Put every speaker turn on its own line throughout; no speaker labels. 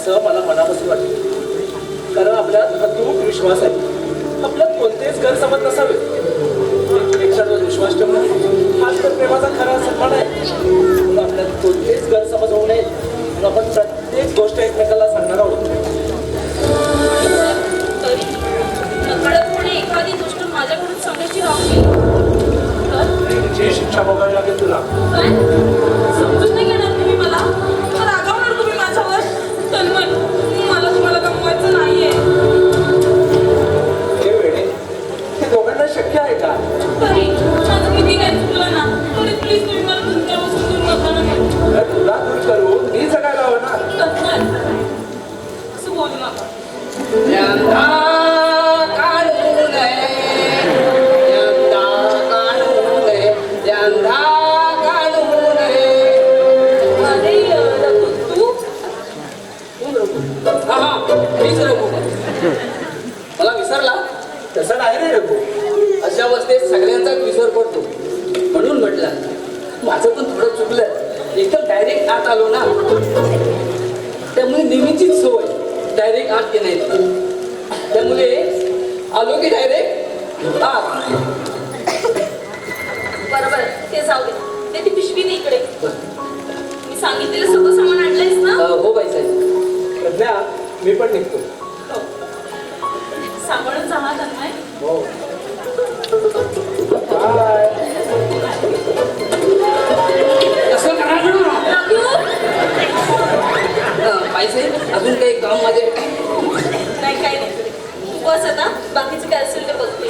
असं मला मनापासून वाटतं, कारण आपल्यात अतूट विश्वास आहे. आपल्यात कोणतेच गैरसमज नसावे. एकमेकांवर विश्वास ठेवणं हाच तर प्रेमाचा खरा सन्मान आहे. म्हणून आपल्यात कोणतेच गैरसमज होऊ नये म्हणून आपण प्रत्येक गोष्ट एकमेकाला सांगणार आहोत.
तरी नकळतपणे एखादी गोष्ट माझ्याकडून सांगायची राहिली तर
जी शिक्षा भोगावी लागेल तुला.
काय समजून नाही घेणार तुम्ही मला? रागावणार तुम्ही माझ्यावर? तन्मय, मला तुम्हाला गमवायचं नाहीये.
हे वेळे हे दोघांना शक्य आहे का?
तरी माझं किती काय चुकलं ना, तरी प्लीज तुम्ही मला तुमच्यापासून दूर नका ना.
तुला दूर करून मी जगायला हवं ना.
तन्मय, असं बोलू नका.
मला विसरला?
तसं नाही रे रघु.
अशा अवस्थेत सगळ्यांचाच विसर पडतो, म्हणून म्हटलं माझं पण थोडं चुकलं. एकदम डायरेक्ट आत आलो ना, त्यामुळे नेहमीचीच सवय डायरेक्ट आत येण्याची. त्यामुळे आलो की डायरेक्ट आत.
बरोबर, ते जाऊ दे. ते ती पिशवी दे इकडे. मी सांगितलेलं सगळं सामान आणलंयस ना?
हो बाई साहेब.
प्रज्ञा, मी पण निघतो.
हो. सांभाळून जा हा तन्मय.
हो. बाय.
कसं करायचं बाई साहेब? अजून काही काम माझे
नाही, काही नाही. बस आता, बाकीचं काय असेल ते बघते.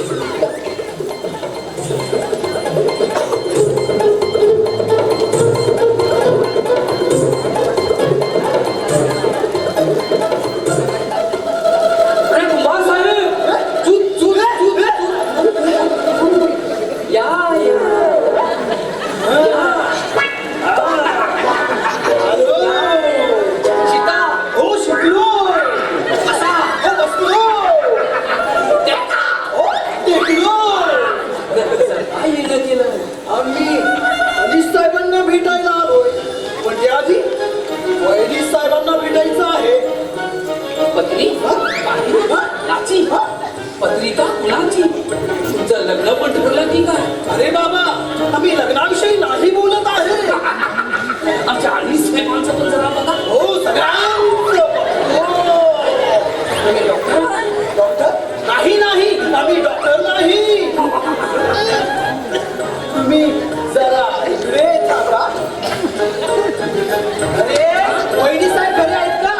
पत्रिका कुणाची? तुमचं लग्न पण ठरलं की काय?
अरे बाबा, आम्ही लग्नाविषयी नाही बोलत आहे.
आमच्या 40 माणसं पण जरा बघा.
हो, सगळ्यांचं.
तुम्ही डॉक्टर?
डॉक्टर नाही, नाही, आम्ही डॉक्टर नाही. तुम्ही जरा इकडे थांबा. अरे वहिनी साहेब घरी आहेत का?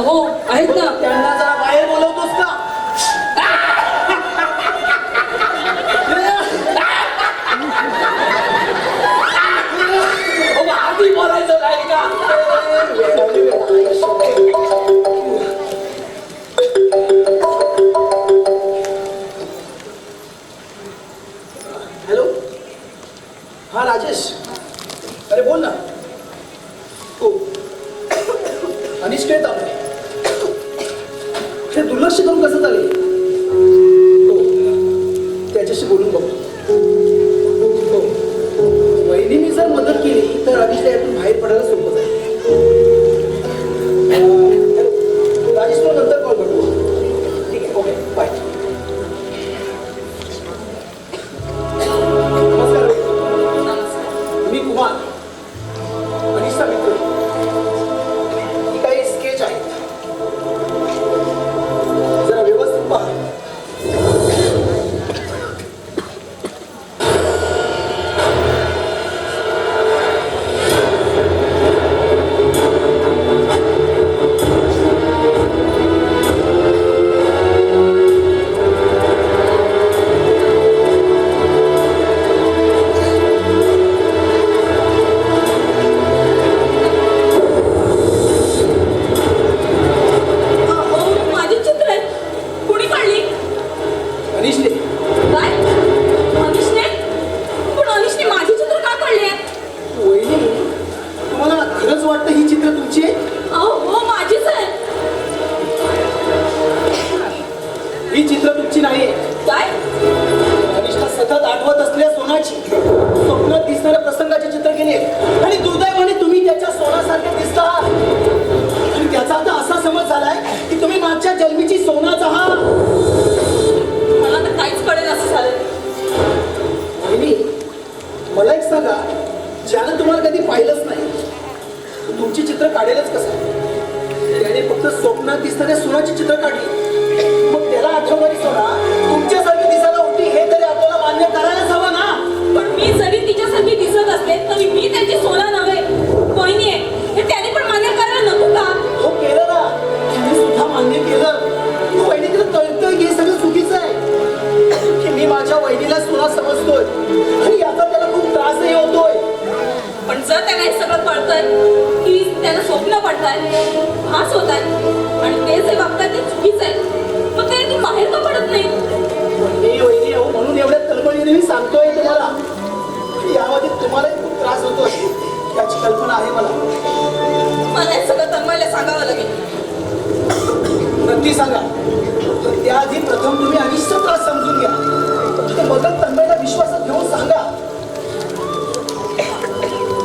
हो आहेत ना.
त्यांना जरा बाहेर बोलवतोस का?
आधी बोलायचं नाही का?
हॅलो, हा राजेश. अरे बोल ना. हो, अनिष्ट आहेत आपण. हे दुर्लक्ष करून कसं चालेल? हो, त्याच्याशी बोलून बघतो. हो, वहिनीने जर मदत केली तर आधीच त्यातून बाहेर पडायला सोपं जाईल. राजेश, तो नंतर कॉल करतो. ठीक आहे, ओके, बाय. नमस्कार. मी कुमार, अनिशचा मित्र. ही काही स्केच आहेत, जरा व्यवस्थित पहा. ही चित्र तुमची नाहीये.
काय?
अनिष्ठा सतत आठवत असलेल्या सोनाची, स्वप्नात दिसणाऱ्या प्रसंगाची चित्र केली आणि दुर्दैवाने तुम्ही त्याच्या सोनासारखे दिसता. आणि त्याचा आता असा समज
काढेलच कसं? त्याने फक्त स्वप्नात दिसणाऱ्या सोनाची चित्र काढली, मग त्याला आठवणारी सोना तुमच्यासारखी दिसायला होती हे तरी आपल्याला मान्य करायलाच हवं ना.
पण मी जरी तिच्यासारखी दिसत असते तरी मी त्यांची सोना नव्हे, वहिनी आहे हे त्याने पण मान्य करायला नको का?
हो केलं ना, त्याने सुद्धा मान्य केलं. वहिनी तिला कळतंय की हे सगळं चुकीचं आहे, की मी माझ्या वहिनीला सोना समजतोय आणि याचा त्याला खूप त्रासही होतोय.
पण जर त्यांना हे सगळं कळतंय की त्यांना स्वप्न पडताय, भास होत आहे आणि ते जे वागतात ते चुकीचं आहे, मग ते तू बाहेर का पडत नाही?
मी वहिनी आहो म्हणून एवढ्या तळमळीने मी सांगतोय तुम्हाला. यामध्ये तुम्हाला खूप त्रास होतोय याची कल्पना आहे मला.
मला हे सगळं तन्मयला सांगावं लागेल.
नक्की सांगा, पण त्याआधी प्रथम तुम्ही अनिश्चित त्रास समजून घ्या. ते मदत तन्मयला विश्वासात घेऊन सांगा.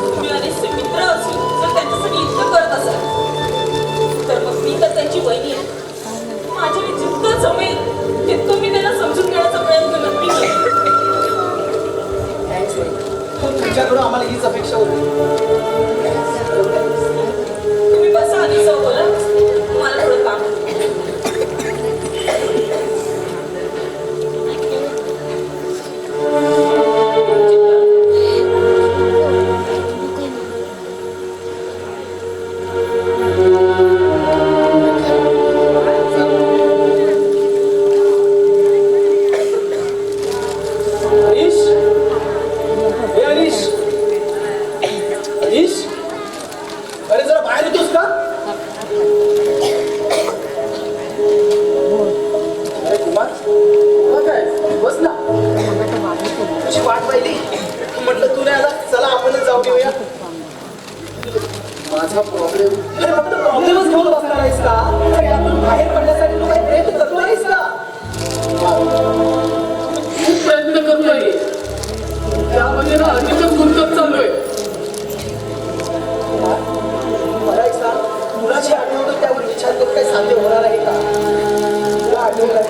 तुम्ही अनेकचे मित्र असून जर त्यांच्यासाठी इतकं करत असाल तर मग मी तर त्यांची वहिनी आहे. माझ्याने जितकं जमेल तितकं मी त्यांना समजून घेण्याचा प्रयत्न नक्की करेन.
थँक्स वहिनी. तुमच्याकडून आम्हाला हीच अपेक्षा होती.
तुम्ही बसा आणि जाऊ बोला, मला थोडं काम आहे.
हरीश, हे हरीश, हरीश, अरे जरा बाहेर येतोस का? अरे कुमार, तुला काय बस ना. तुझी वाट पाहिली, म्हटलं तू नाही आला, चला आपणच जाऊ घेऊया. माझा प्रॉब्लेम, अरे फक्त प्रॉब्लेमच घेऊन बसणार आहेस का? अरे यातून बाहेर पडण्यासाठी तू काही प्रयत्न करतो आहेस का?
खूप प्रयत्न करतोय, त्यामध्ये ना अधिकच गुंतत चाललोय.
मला एक सांग, तुला जे आठवतं त्यावर विचार करून काही साध्य होणार आहे का? तुला आठवलं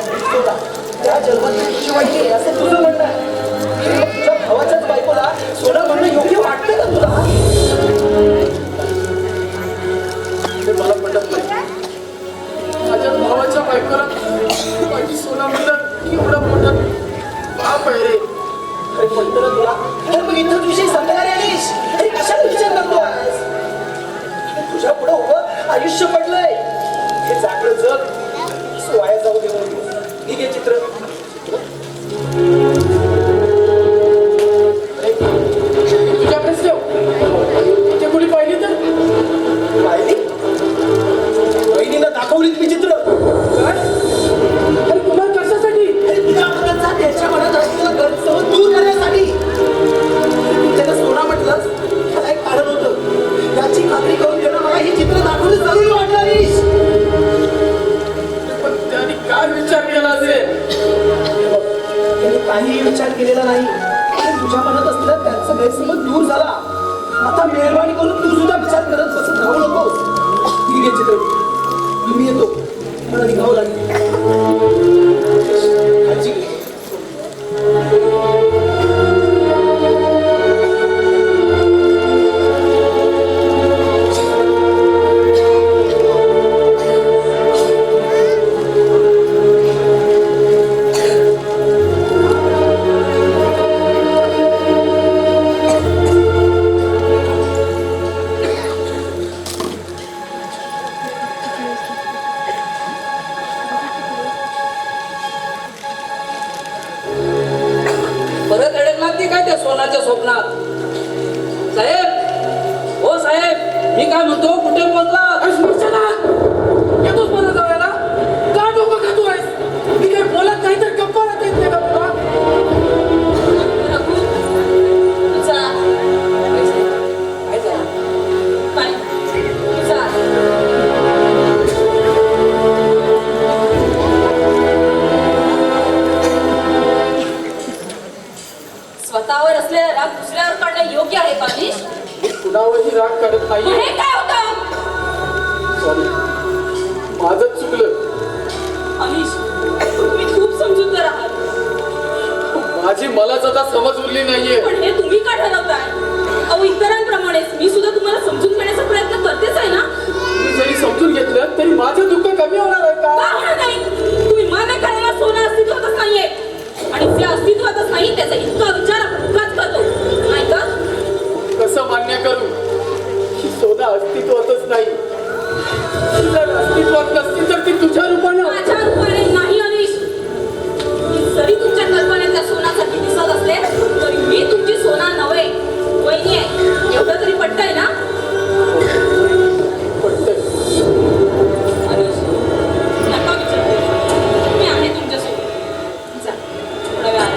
त्या जन्मात तुझी वाईट आहे असं तुझं म्हणणं आहे. मग तुझ्या भावाच्याच बायकोला सोनं म्हणणं योग्य वाटतं का तुला?
हे मला पटत नाही. माझ्या भावाच्या बायकोला माझी सोना म्हणलं एवढा मोठा पाप आहे रे.
अरे म्हणतो ना तुला, अरे मग इथं विषय संपणार आहे. अरे कशाला विचार करतोस? तुझ्या पुढं उभं आयुष्य पडलंय, हे जागलं जग असं वाया जाऊ देऊ नको. ठीक आहे चित्र,
तुझ्याकडेच ठेव. ते कोणी पाहिली तर
पाहिली वहिनीला दाखवलीत मी चित्र. काय?
अरे कुमार कशासाठी?
अरे तुझ्या मनाचा त्याच्या मनात असलेला गैरसमज दूर करण्यासाठी. तू त्याला सोना म्हटलंस, त्याला एक कारण होतं. याची खात्री करून देणं मला हे चित्र दाखवलं जरुरी वाटलं रीश.
पण त्याने काय विचार केला असेल?
त्याने काहीही विचार केलेला नाही. आणि तुझ्या मनात असलेला त्याचा गैरसमज दूर झाला. आता मेहरबानी करून तू सुद्धा विचार करत बसत राहू नकोस. ठीक आहे चित्र, मी येतो, मला निघावं लागेल. काळजी घे.
परत अडकलात की काय त्या सोनाच्या स्वप्नात? साहेब, हो साहेब, मी काय म्हणतो, कुठे पोहोचला? येतोच मला जाऊयाला. का डोकं खातोय? मी काय बोलत नाही तर गप्पा राहता येत नाही का तुला?
रघु, जा.
काय झालं?
काय? जा. स्वतःवर असलेला राग दुसऱ्यावर काढणं योग्य आहे का अनिश?
मी कुणावरही राग काढत
मग
नाही.
हे काय होतं?
सॉरी, माझंच चुकलं.
अनिश, तुम्ही खूप समजूतदार आहात.
माझी मलाच आता समज उरली नाहीये.
पण हे तुम्ही का ठरवताय? अहो इतरांप्रमाणेच मी सुद्धा तुम्हाला समजून घेण्याचा प्रयत्न करतेच आहे ना.
माझं दुःख कमी होणार आहे का?
का होणार नाही? तुम्ही मान्य करायला सोनं अस्तित्वातच नाहीये आणि जे अस्तित्वातच नाही त्याचा इतका विचार अपघात करतो नाही का?
कसं मान्य करू ही सोना अस्तित्वातच नाही? जर अस्तित्वात नसती तर ती तुझ्या रूपानं
माझ्या रूपाने नाही अनिश. मी जरी तुमच्या कल्पनेत त्या सोन्यासारखी दिसत असले तरी मी तुमची सोना नव्हे वहिनी आहे एवढं तरी पटतंय ना?
पटतंय.
अनिश नका विचार करू. मी आहे तुमच्यासोबत. जा थोडा वेळ आहे.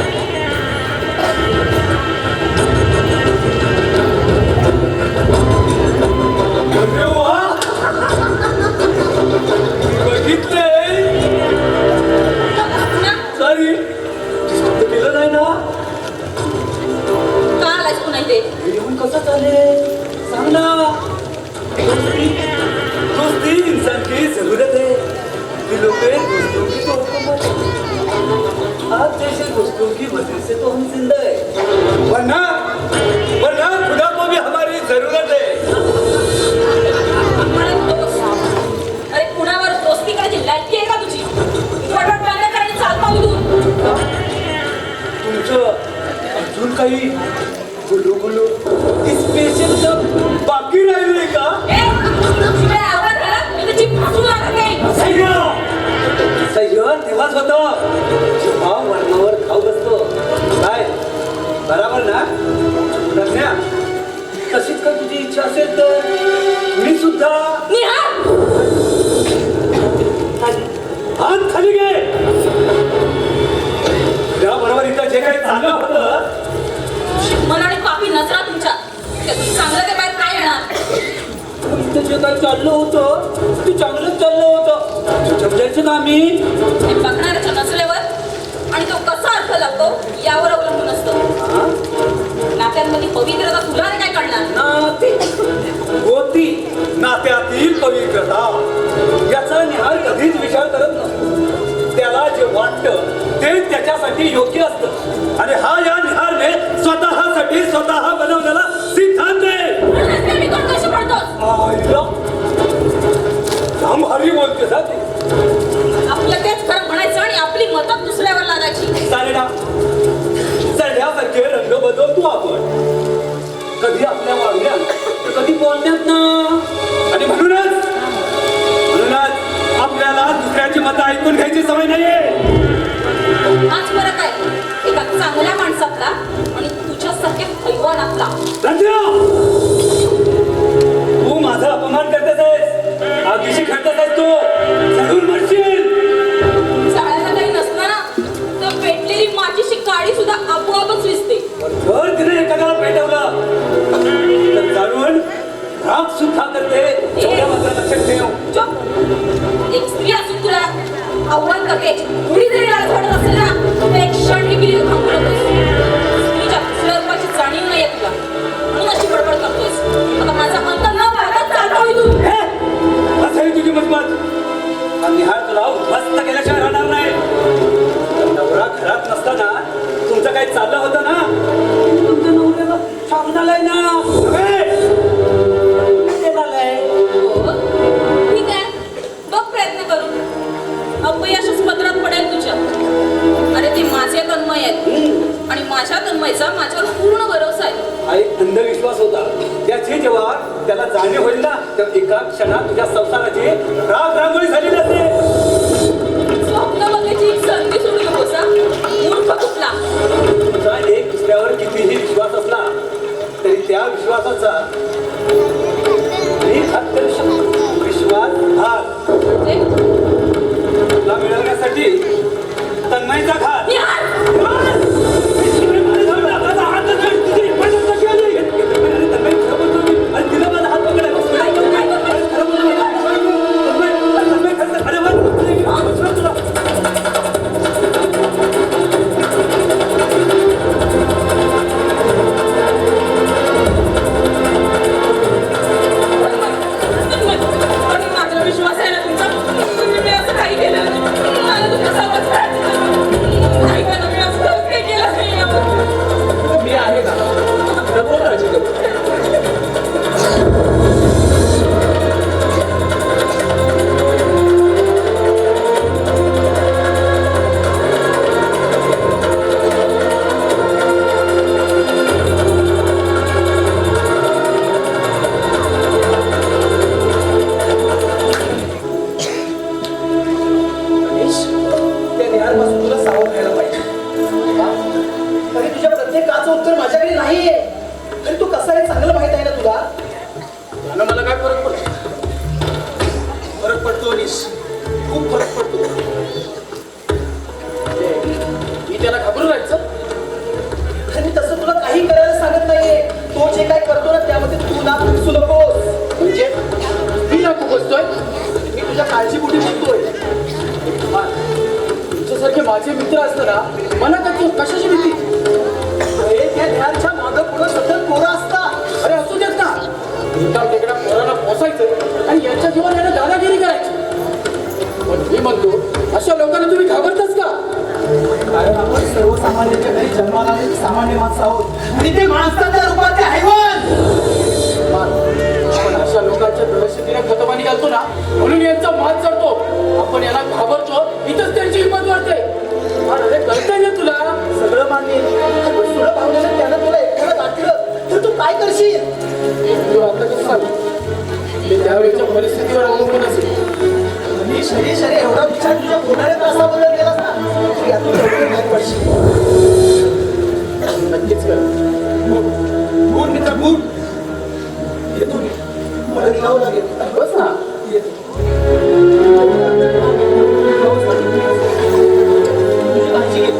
अरे वा! बघितलंय? सॉरी केलं नाही ना?
का आलायस पुन्हा इथे?
येऊन कसं चालेल सांग ना. दोस्ती इंसान की जरूरत है. दिलों पे दोस्तों की तो हुकूमत है. आप जैसे दोस्तों की वजह से तो हम जिंदा है. वरना खुदा को भी हमारी जरूरत है.
अरे कुणावर दोस्ती करायची लायकी आहे का तुझी? वटवट बंद करायची चालता उडून.
तुमचं अजून काही गुलू स्पेशल बाकी राहिलंय का?
ए, तुझी आवाज आला मी त्याची फासू लागत नाही.
सह्य तेव्हाच होतं जेव्हा वर्णावर खाऊ बसतो. काय बराबर ना रम्या? तशीच का तुझी इच्छा असेल तर मी सुद्धा
निहार
हात खाली घे. त्याबरोबर इथं जे काही झालं होतं
मन आणि पापी नजरा तुमच्या त्यातून चांगलं ते बाहेर काय येणार?
इथं जे काही चाललं होतं ते चांगलंच चाललं होतं. समजायचं ना मी.
हे बघणाऱ्याच्या नसल्यावर आणि तो कसा अर्थ लागतो यावर अवलंबून असतं. नात्यांमध्ये पवित्रता तुला काय कळणार?
नाती होती नात्यातील पवित्रता याचा निहार कधीच विचार करत नसतो. त्याला जे वाटतं ते त्याच्यासाठी योग्य असतं आणि हा या निहारने स्वतःसाठी स्वतः बनवलेला सिद्धांत आहे.
म्हणूनच तर मी कोण कशी पडतोस?
आईला भारी बोलते ना ती.
आपलं तेच खरं म्हणायचं आणि आपली मतं दुसऱ्यावर लादायची.
चालेला चढ्यासारखे रंग बदलतो आपण कधी आपल्या वागण्यात तर कधी बोलण्यात ना. आणि म्हणूनच आपल्याला दुसऱ्याची मतं ऐकून घ्यायची सवय नाहीये.
हाच फरक आहे एका चांगल्या माणसातला आणि तुझ्यासारख्या हैवानातला.
रंजना, तू माझा अपमान करतेस आहेस. आगीशी खेळतेस आहेस तू. जरूर मरशील.
जाळ्याला काही नसलं ना तर पेटलेली मातीची काडी सुद्धा आपोआपच विजते.
जर तिने एखाद्याला पेटवलं तर जाणून राग सुद्धा करते. एवढं मात्र लक्षात ठेव.
चुप. एक स्त्री असून तुला आव्हान करते थोडी जरी लाज वाटत असेल ना तर एक क्षण ही बिली थांबू नकोस. स्त्रीच्या स्वरूपाची जाणीव नाही तुला म्हणून अशी बडबड करतोस. आता माझा अंत न पाहता चालतो तू.
असंही तुझी मजबूत हा निहार तुला उद्ध्वस्त केल्याशिवाय राहणार नाही. नवरा घरात नसताना तुमचं काही चाललं होतं ना तुमच्या नवऱ्याला छाप झालाय ना. ते झालंय.
हो? ठीक आहे बघ प्रयत्न करू. अपयशच पदरात पडेल तुझ्या. अरे ते माझे तन्मय आहेत आणि माझ्या तन्मयचा माझ्यावर पूर्ण भरोसा आहे.
हा एक अंधविश्वास होता. त्याची जेव्हा त्याला जाणीव होईल ना तर एका क्षणात तुझ्या संसाराची राग रांगोळी झालेली असते.
स्वप्न बघायची एक संधी सोडू नकोस हा. मूर्ख कुठला.
तुझा एक दुसऱ्यावर कितीही विश्वास असला तरी त्या विश्वासाचा मी घात करू शकतो. विश्वासघात
म्हणजे
तुला मिळवण्यासाठी तन्मयचा घात.
निहार! माझा विश्वास आहे ना तुमचा. तुम्ही असं काही केलं मला तुमचा
प्रश्नाचं उत्तर माझ्याकडे नाहीये. आणि तू कसा आहे चांगलं माहित आहे ना तुला.
त्यानं मला काय फरक पडतो? फरक पडतो अनिश, खूप फरक पडतो. मी त्याला घाबरून राहायचं?
आणि तसं तुला काही करायला सांगत नाहीये. तो जे काय करतो ना त्यामध्ये तू ना घुसू नकोस.
म्हणजे मी नको बसतोय.
मी तुझ्या काळजीपोटी बोलतोय.
तुमच्यासारखे माझे मित्र असताना मला त्याची कशाची भीती?
अरे त्या ध्यानच्या मागं पुढं सतत पोरं असतात.
अरे असू देत ना. एका तिकडे पोराला पोसायचं आणि यांच्या जीवन याने दादागिरी करायची. पण मी म्हणतो अशा लोकांना तुम्ही घाबरताच का?
कारण आपण सर्वसामान्यांच्या घरी जन्माला आलेली सामान्य माणसं आहोत आणि ते माणसाच्या रूपात ते हैवान.
आपण अशा लोकांच्या दहशतीला खतपाणी घालतो ना, म्हणून यांचा मात चढतो. आपण यांना घाबरतो, इथंच त्यांची हिंमत वाढते. अरे कळतंय ना तुला?
सगळं मान्य. पण तुला भावनेनं त्यानं तुला एकट्याला गाठलं तर तू काय करशील.
तू आता कसं सांगू? मी त्यावेळेच्या परिस्थितीवर अवलंबून असेल.
आणि शरीर एवढा विचार तुझ्या कोणाला त्रासाबद्दल केलास ना तर यातून लवकर बाहेर पडशील.
नक्कीच कर.
गुड मित्र गुड. येतो मी. मला निघावं लागेल.
बस ना.
तुझी काळजी घे.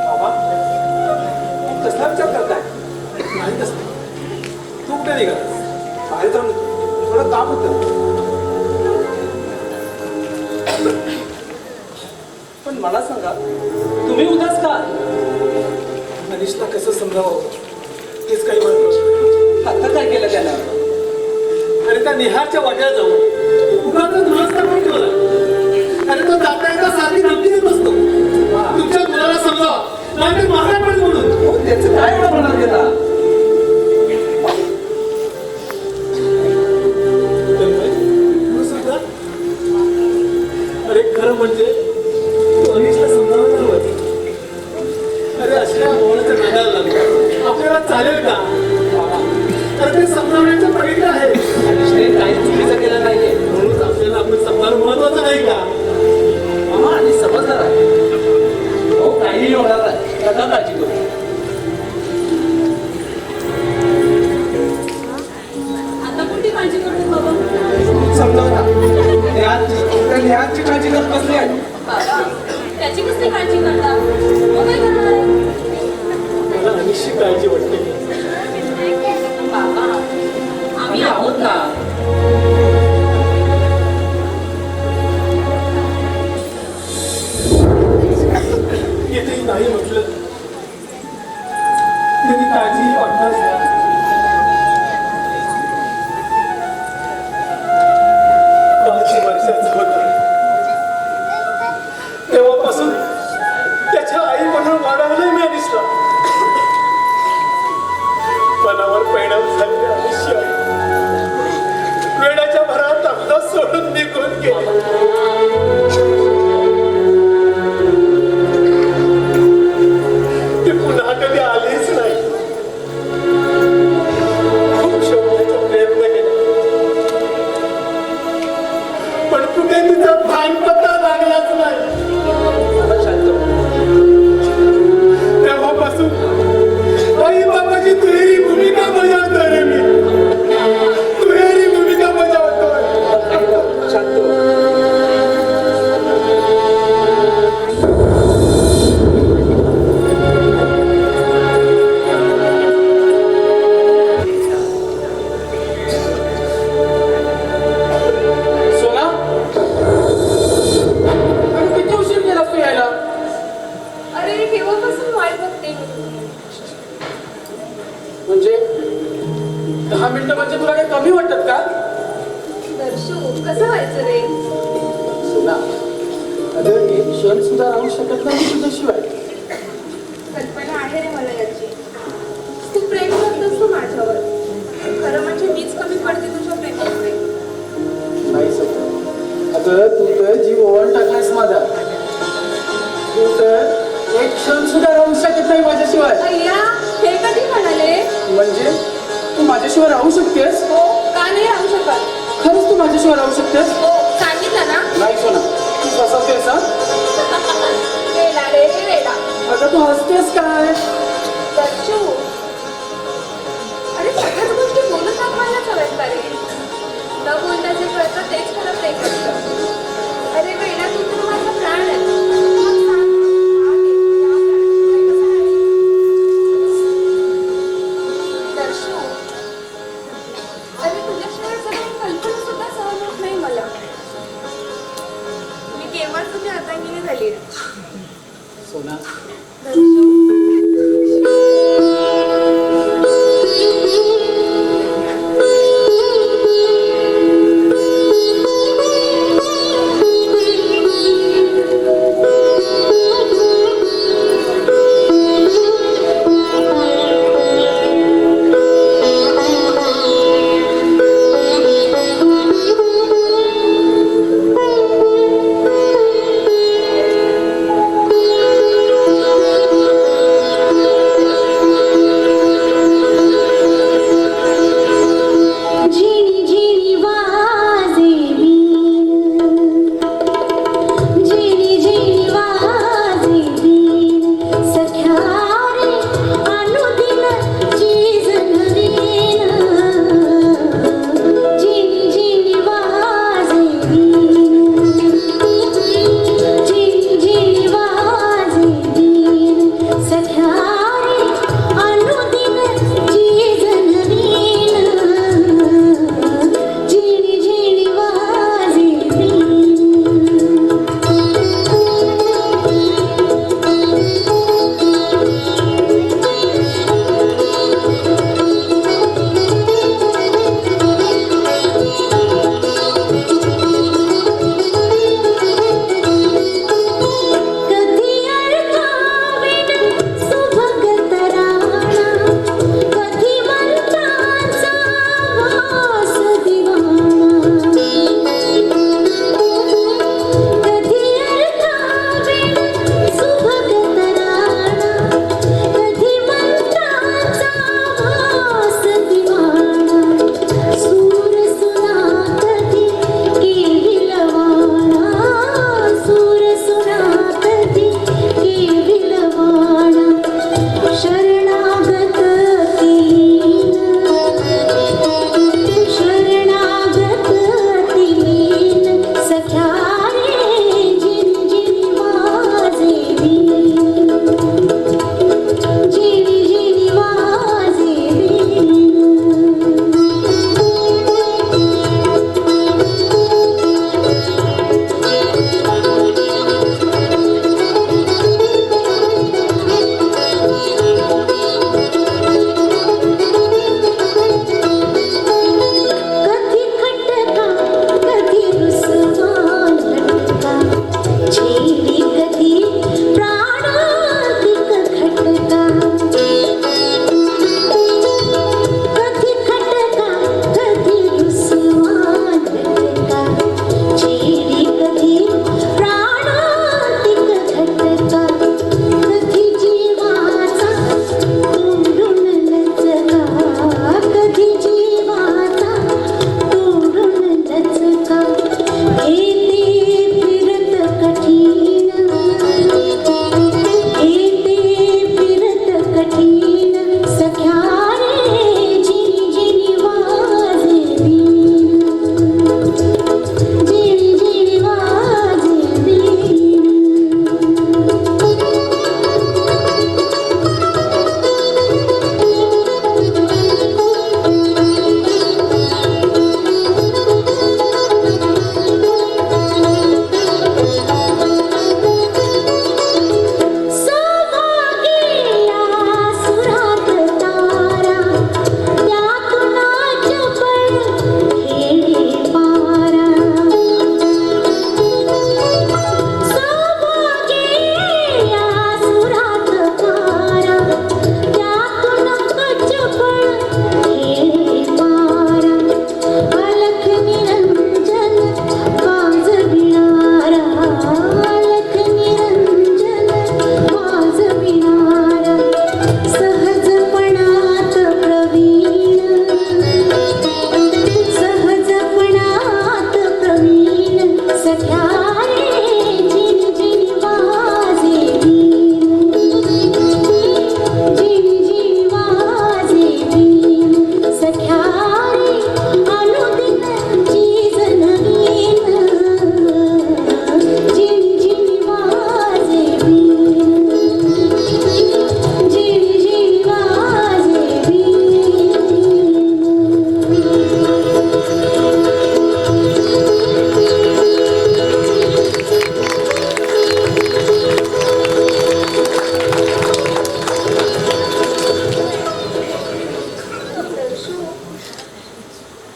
बाबा, तू कसला विचार करताय?
नाही तसं. तू कुठे निघालास? बाहेर जाऊन थोडं काम होतं.
पण मला सांगा, तुम्ही उदास का?
अनिशला कसं समजावं तेच काही म्हणतो.
आता काय केलं त्यानं?
अरे त्या निहारच्या वाट्याला जाऊ उगाच दुरस्ता करून ठेवला. अरे तो जाता येता सारखी धमकी देत असतो. तुमच्या मुलाला समजा नाही तर मारा पण म्हणून.
त्याचं काय एवढं म्हणत गेला?
अरे खरं म्हणजे तू अनिशला समजावं हवं. अरे अशा बोलायचं नादाला लागलं आपल्याला चालेल का. अरे ते समजावण्याचं प्रयत्न आहे.
अनिशने काही चुकीचं केलं नाहीये.
म्हणूनच आपल्याला आपण समजावणं महत्वाचं नाही का.
मामा आणि समजदार आहे. हो काहीही होणार नाही. नका काळजी करू.
आता कोणती काळजी करतो बाबा?
समजावं ना. ध्यानची काळजी करत बसली आहे.
बाबा त्याची कसली काळजी करता? मग काय करणार आहे?
मला अनिशची काळजी वाटते.
बाबा आम्ही आहोत ना.
येथे नाही म्हटलं तरी काळजी वाटणार नाही. वर्षाचा होता तेव्हापासून त्याच्या आई म्हणून वाढवलंय मी अनिशला. मनावर परिणाम झालेले अनिश
10 मिनिटं म्हणजे तुला काही कमी वाटतात का?
दर्शू कसं व्हायचं रे?
सोना, अगं एक क्षण सुद्धा राहू शकत नाही तुझ्याशिवाय.
कल्पना आहे रे मला याची. तू प्रेम करतोस तू माझ्यावर. खरं म्हणजे मीच कमी पडते तुझ्या प्रेमामुळे.
नाही सगळं. अगं तू तर जीव ओवाळून टाकलायस माझा. तू तर एक क्षण सुद्धा राहू शकत नाही माझ्याशिवाय.
अय्या, हे कधी म्हणाले?
म्हणजे तू माझ्याशिवाय राहू शकतेस?
हो, का नाही राहू शकत?
खरंच तू माझ्याशिवाय राहू शकतेस?
हो, सांगितलं ना?
नाही सोना, तू फसवतेस हा?
वेडा रे वेडा.
अगं तू हसतेस काय?
दर्शू, अरे सगळ्याच गोष्टी बोलून दाखवायलाच हव्यात का रे? न बोलता जे कळतं तेच खरं प्रेम असतं. अरे वेडा, तू तर माझा प्राण आहे. मग सांग, हा घे, या प्राणाशिवाय कसं आहे? दर्शू, अरे तुझ्याशिवाय सगळी कल्पना सुद्धा सहन होत नाही मला. मी केव्हाच तुझी अर्धांगिनी झाली रे.
सोना,
दर्शू,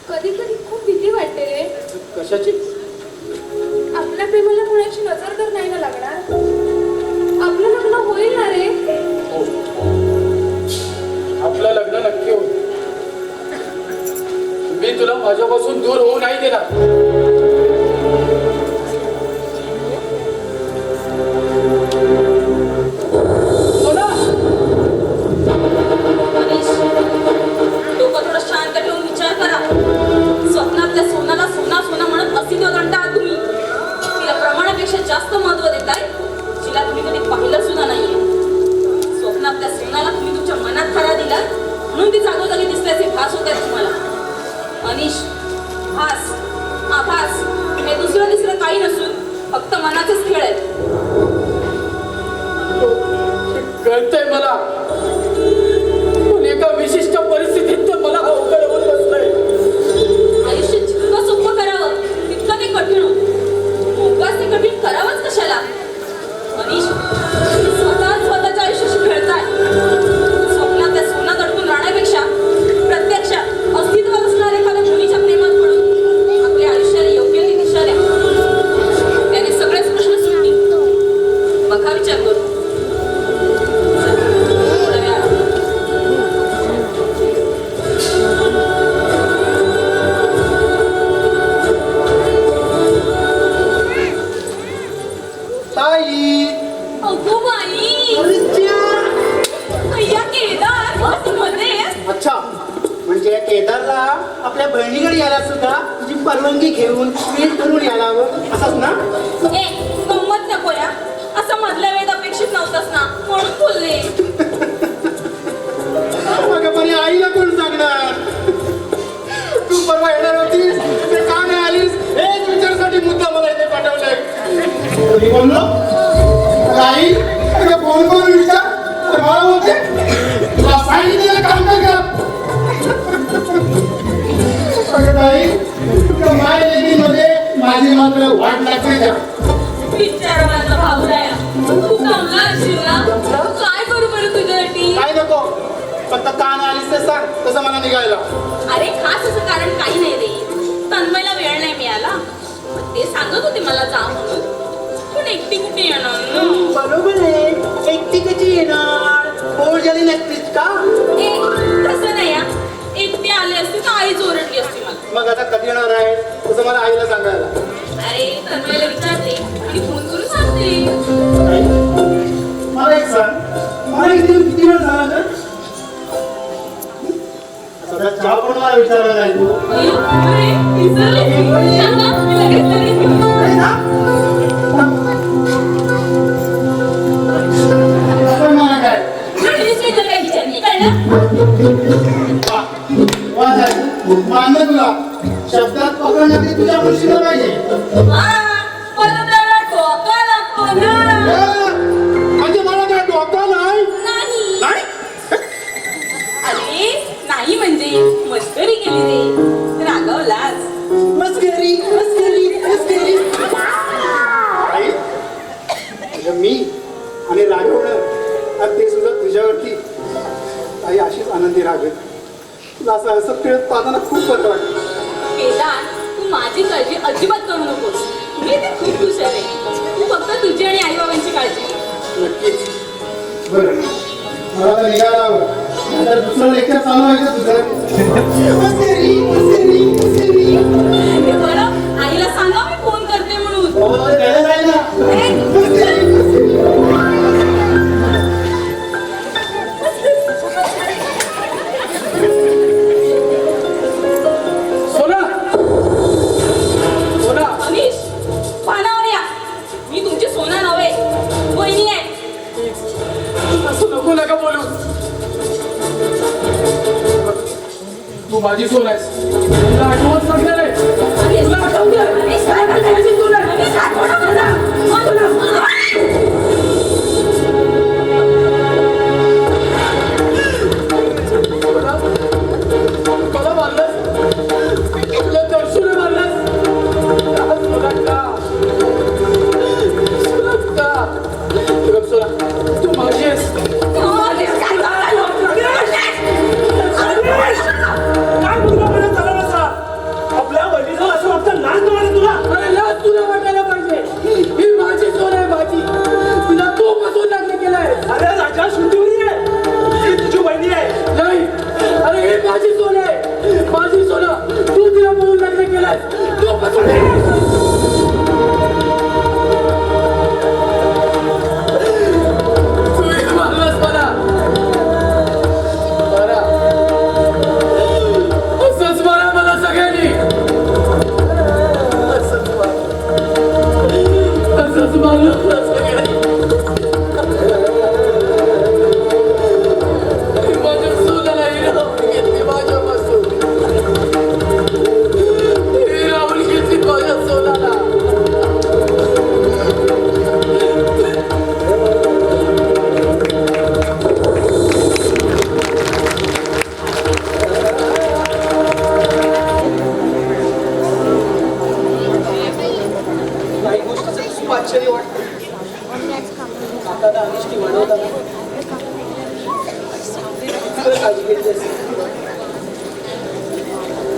कधी कधी खूप भीती वाटते रे.
कशाची?
आपल्या प्रेमाला कोणाची नजर तर नाही ना लागणार. आपलं लग्न होईल ना रे.
हो, आपलं लग्न नक्की होईल. मी तुला माझ्यापासून दूर होऊ नाही देणार. सोना,
मनीष, डोकं थोडं शांत ठेवून विचार करा. स्वप्नातल्या सोनाला सोना सोना म्हणत अस्तित्व गणता तुम्ही. तिला प्रमाणापेक्षा जास्त महत्व देताय, जिला तुम्ही कधी पाहिलं सुद्धा नाहीये. स्वप्नातल्या सोनाला तुम्ही तुमच्या मनात खरा दिला म्हणून ती जागोजागी दिसल्याचे भास होत आहेत तुम्हाला. मनीष, भास, आभास हे दुसरं तिसरं काही नसून फक्त मनाचेच खेळ आहेत.
कळतंय मला, पण एका विशिष्ट परिस्थितीत मला अवघड होत बसलंय.
आयुष्य जितकं सोपं करावं तितकं ते कठीण होतं. मोकाच ते कठीण करावंच कशाला? मनीष, तुम्ही स्वतःच्या आयुष्याशी खेळताय. स्वप्नात त्या सोनात अडकून राहण्यापेक्षा प्रत्यक्षात अस्तित्वात असणाऱ्या एखाद्या मुलीच्या प्रेमात पडून आपल्या आयुष्याला योग्य ती दिशा द्या. त्याने सगळेच प्रश्न सुटतील. बघा विचार करू. थोड्या वेळात.
ताई
अगो बाई, अय्या केदार, मध्ये
अच्छा, म्हणजे या केदारला आपल्या बहिणीकडे यायला सुद्धा तुझी परवानगी घेऊन ट्रेन करून यायला हवं असंच ना?
ए, गंमत नको या. असं मधल्या वेळेत अपेक्षित नव्हतंच ना, म्हणून बोलले.
अगं पण या आईला कोण सांगणार? तू परवा येणार होतीस ते का नाही आलीस हेच विचारसाठी मुद्दा मला इथे पाठवलाय. कोणी बोललो? आई अगं फोन करून विचार तर मला बोलते तुला सांगितलेलं काम काय कर. अगं ताई तुझ्या मायलेकीमध्ये माझी मात्र वाट लागते का?
विचार माझा भाऊराया, तू कमला असशील ना? काय करू बरं तुझ्यासाठी?
काय नको फक्त का नाही आलीस ते सांग तसं मला निघायला.
अरे खास असं कारण काही नाही रे. तन्मयला वेळ नाही मिळाला. ते सांगत होते मला जा म्हणून, पण एकटी कुठे येणार ना?
बरोबर आहे एकटी कशी येणार? बोर झाली नसतीस का?
ए, तसं नाही या. एकटी आले असते तर आईच ओरडली असती मला.
मग आता कधी येणार आहे तसं मला आईला सांगायला.
अरे तन्मयला विचारते आणि फोन करून सांगते.
मला एक सांग मला किती वेळ झाला तर सगळ्यात चहा पण मला विचारायला नाही तू.
अरे, विसरले मी. सांगा, मी लगेच येते.
नाही ना? आपण मला काय
लगेच मी तुला काही विचारले, कळलं?
वा झाली मानलं तुला शब्दात पकडण्यासाठी तुझ्या मुशीला पाहिजे.
हा, मला त्याला ठोका लागतो ना.
म्हणजे मला काय डोकं नाही
नाही.
नाही
अरे नाही म्हणजे मस्करी केली रे. रागवलाच.
मस्करी मस्करी मस्करी. आई म्हणजे मी आणि राघवणं आणि ते सुद्धा तुझ्यावरती. आई अशीच आनंदी रागत तुला असं हसत खेळत पाहताना खूप बरं वाटतं.
केदार, तू माझी काळजी अजिबात करू नकोस. मी ते खूप हुशार आहे. तू फक्त तुझी आणि आई बाबांची काळजी कर.
नक्कीच. बरं मला तर निघायला हवं नंतर दुसरं लेक्चर चालू व्हायचं तुझं. मस्करी मस्करी मस्करी.
हे बरं, आईला सांगा मी फोन करते म्हणून.
बाबा तुला कळलं नाही ना?
ए,
मस्करी मस्करी.
सोना, सोना,
अनिश, पानावर या. मी तुमची सोना नव्हे, वहिनी आहे.
असं नको नका बोलू. तू माझी सोन आहेस. तुला आठवत सांगणार आहे. तुला आठवतं?
अनिश, काय करते? अनिश, आठवण मला. मला.
मला मारलंस. तुला दर्शून मारलंस. का सोना, का? सोना, का? गप सोना, तू माझी आहेस.
अनिश, काय करायला?
काय मुलगा म्हणत चालला नसा?
होता ना खरं काळजी घेतली असती.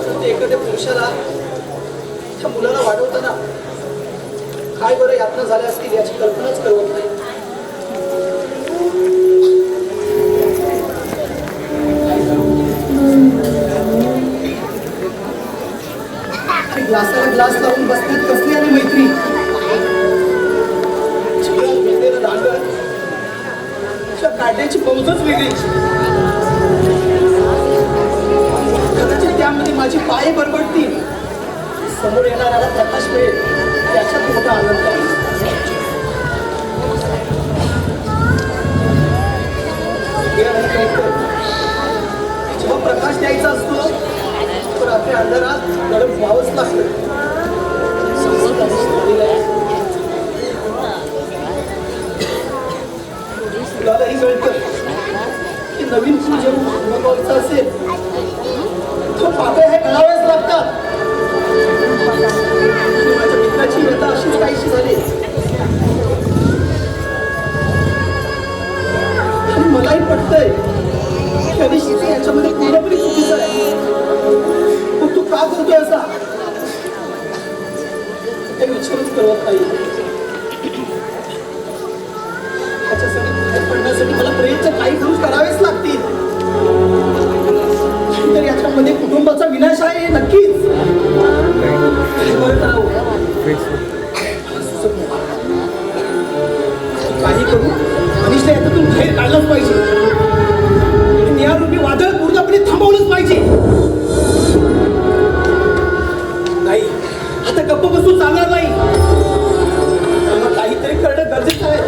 तर ते एखाद्या पुरुषाला त्या मुलाला वाढवताना काय बरं यातना झाल्या असतील याची कल्पनाच करवत नाही. ग्लासाला ग्लास लावून बसण्यात कसली आणि मैत्री चिखलात भिजलेलं डांगर त्या काट्याची फौजच वेगळी. कदाचित त्यामध्ये माझी पाय बरबडतील, समोर येणाऱ्याला प्रकाश मिळेल त्याच्यात मोठा आनंद आहे. जेव्हा प्रकाश द्यायचा असतो तर आपल्या अंधारात गडप व्हावंच लागतं. तुलाही कळतं की नवीन पूजन बनवायचं असेल तो पातळ हे घालावेच लागतात. माझ्या मित्राची व्यथा अशीच काहीशी झाली आणि मलाही पटतंय की अनिश्चित याच्यामध्ये पूर्णपणे चुकीचं आहे. पण तू का करतोय असा हे विचारच करत नाही. त्याच्यासाठी बाहेर पडण्यासाठी मला प्रयत्न काही करून करावेच लागतील. तर याच्यामध्ये कुटुंबाचा विनाश आहे हे नक्कीच. काही करू अनिष्ठा याच्यातून बाहेर काढलंच पाहिजे. नियारूपी वादळ पूर्णपणे थांबवलंच पाहिजे. नाही आता गप्प बसून चालणार नाही. त्यांना काहीतरी करणं गरजेचं आहे.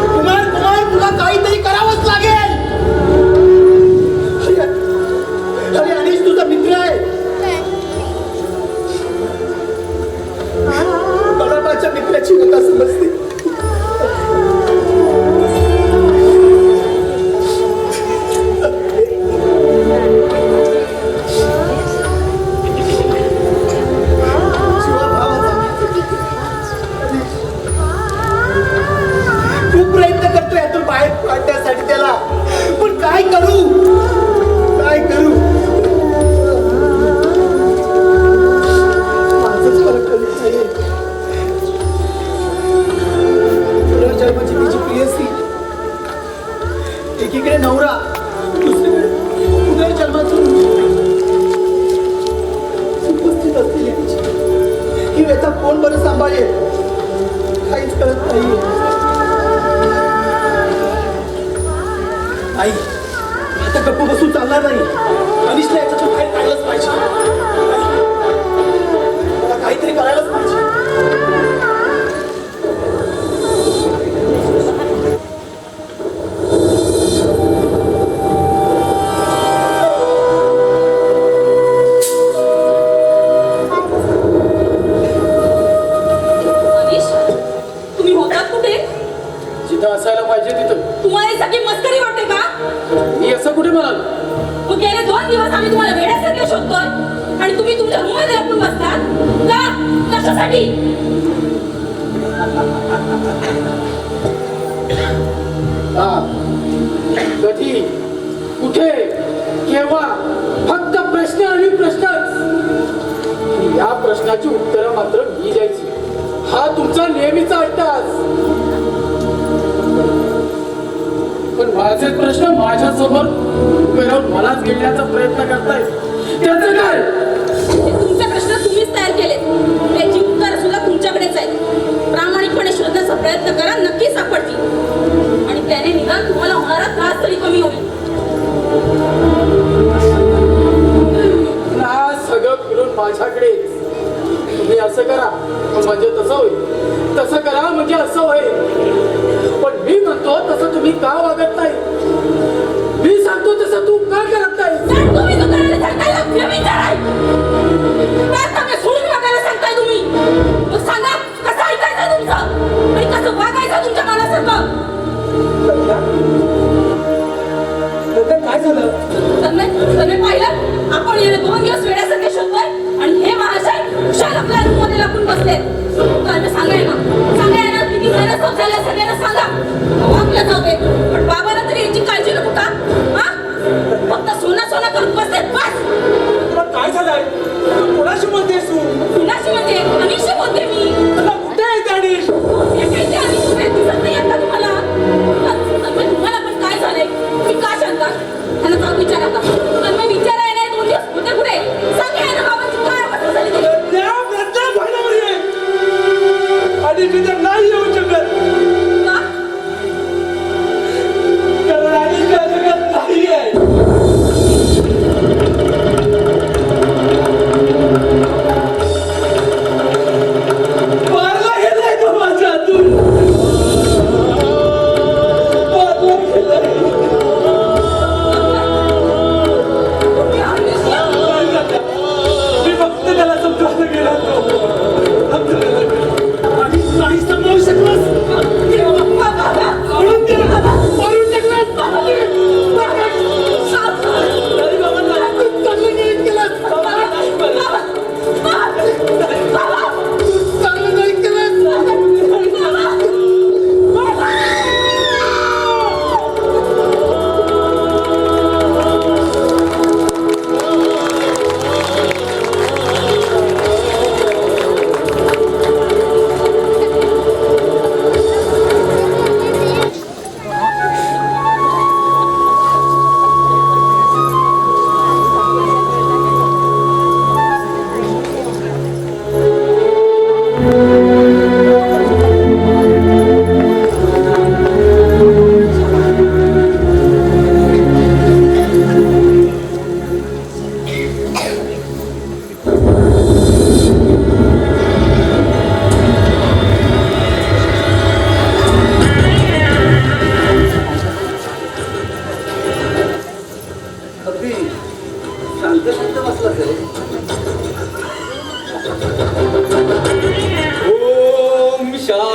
कुमार कुमार तुला काहीतरी करावंच लागेल. अरे अनिश तुझा मित्र आहे. बरोबाच्या मित्राची व्यथा समजते. खूप प्रयत्न करतो यातून बाहेर काढण्यासाठी त्याला. पण काय करू काय करू. माझंच फरक कधीच नाहीये. पुनर्जन्माची तिची प्रियसी एकीकडे नवरा दुसरीकडे पुनर्जन्मातून उपस्थित असलेली तिची ही व्यथा कोण बरं सांभाळेल काहीच कळत नाहीये. आई आता गप्प बसून चालणार नाही. अनिशला याच्यातून बाहेर काढलंच पाहिजे. मला काहीतरी करायलाच पाहिजे.
अनिश, तुम्ही होतात कुठे?
जिथं असायला पाहिजे तिथं.
तुम्हाला ही सगळी मस्करी वाटते का?
मी असं कुठे म्हणाल.
मग गेले 2 दिवस आम्ही तुम्हाला वेड्यासारखे शोधतोय आणि तुम्ही तुमच्या रूममध्ये लपून बसतात का? कशासाठी?
हा कधी कुठे केव्हा फक्त प्रश्न आणि प्रश्नच. या प्रश्नाची उत्तरं मात्र मी द्यायची. हा तुमचा नेहमीचा अट्टास. पण माझे प्रश्न माझ्यासमोर उभे राहून मलाच घेण्याचा प्रयत्न करताय. त्याचं काय?
ते तुमचे प्रश्न तुम्हीच तयार केले. त्याची उत्तर सुद्धा तुमच्याकडेच आहेत. प्रामाणिकपणे शोधण्याचा प्रयत्न करा, नक्की सापडतील. आणि त्याने निदान तुम्हाला होणारा त्रास तरी कमी होईल.
ना सगळं फिरून माझ्याकडे. तुम्ही असं करा म्हणजे तसं होईल, तसं करा म्हणजे असं होईल. पण मी म्हणतो तसं तुम्ही का वागत नाही. मी सांगतो तसं तू का करत नाही.
तर तुम्ही जो करायला सांगताय ना, व्यभिचार आहे. त्यात आम्ही सोडून वागायला सांगताय तुम्ही. मग सांगा कसं ऐकायचं तुमचं आणि कसं वागायचं तुमच्या मनासारखं.
काय झालं.
तुम्ही पाहिलं आपण गेले 2 दिवस वेड्यासारखे शोधतोय आणि हे महाशय कुशाल आपल्या रूममध्ये लपून बसले. तर सांगाय ना किती जण समजायला सगळ्यांना सांगा. आपल्या जाऊ दे पण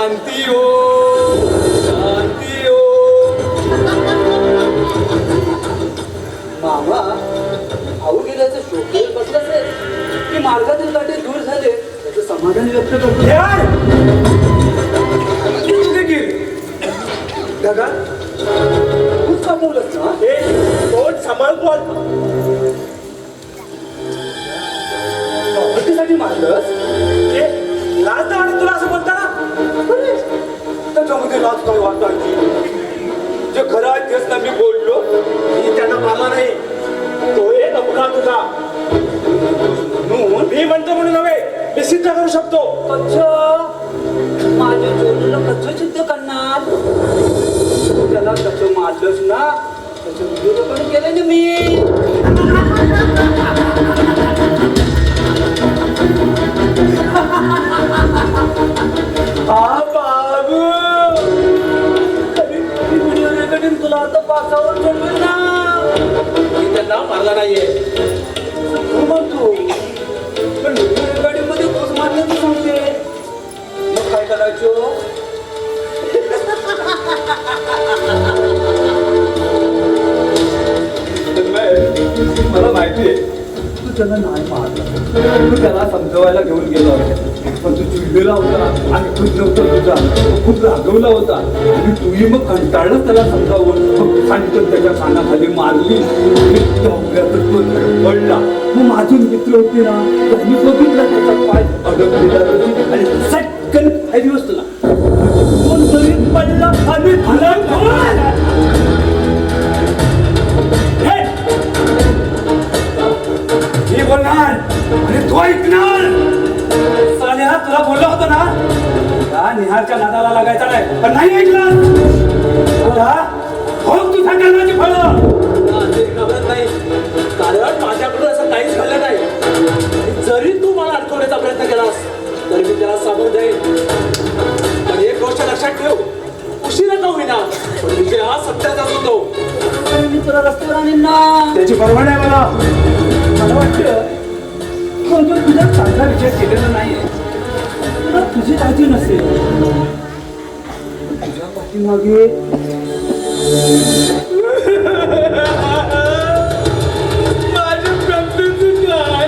शांती हो, शांती हो.
मामा भाऊ गेल्याचं शोक बसलं असेल की मार्गातील काटे दूर झाले त्याचं समाधान व्यक्त करतो.
यार तू कुठे गेली दादा?
खूप पाठवलंच ना.
हे तोंड सांभाळ बोल.
प्रॉपर्टीसाठी मारलंस.
हे लाज नाही वाटत तुला असं बोलताना?
त्याच्यामध्ये लाज काय वाटायची? जे खरं आहे तेच ना मी बोललो.
मी त्यांना मारला नाही, तो एक अपघात होता. मी म्हणतो म्हणून नव्हे, मी सिद्ध करू शकतो.
माझ्या चोरीला कच्छ सिद्ध करणार. त्याला कच्छ मारलंच ना त्याच्या विरोधाकडे केलं ना मी.
हा बाबू,
व्हिडिओ रेकॉर्डिंग तुला आता पासावर चढवेल ना.
मी त्यांना मारला नाहीये.
तू म्हणतो पण व्हिडिओ रेकॉर्डिंग मध्ये तोच मारण्याचं सांगते. मग काय करायचं?
मला माहितीये तू त्याला नाही मारला. तू त्याला समजवायला घेऊन गेला होता, पण तू चिडलेला होता आणि खुश नव्हता तुझा. खूप रागवला होता आणि तूही मग कंटाळलं त्याला समजावून. मग सांगितलं त्याच्या कानाखाली मारली. डोंगरातच तो धडपडला. मग माझून मित्र होते ना त्यांनी बघितलं त्याचा पाय अडकलेला होती आणि सटकन खाली बसला. कोण तरी पडला आणि मी बोलणार आणि तो ऐकणार. साल्या तुला बोललो होतो ना या निहारच्या नादाला लागायचा नाही, पण नाही ऐकला. आता हो तुझ्या कर्माची फळं.
माझे घाबरत नाही, कारण माझ्याकडून असं काहीच घडलं नाही. आणि जरी तू मला अडकवण्याचा प्रयत्न केलास तरी मी त्याला सामोरं जाईल. पण एक गोष्ट लक्षात ठेव, उशिरा का होईना पण विजय हा सत्याचाच होतो.
मी तुला रस्त्यावर आणीन ना.
त्याची परवा नाही मला.
मला वाटतं तो जो तुझा चांगला विचार केलेला नाहीये तुला तुझी काळजी नसेल. तुझ्या पाठीमागे
माझ्या प्रकृतीचं काय?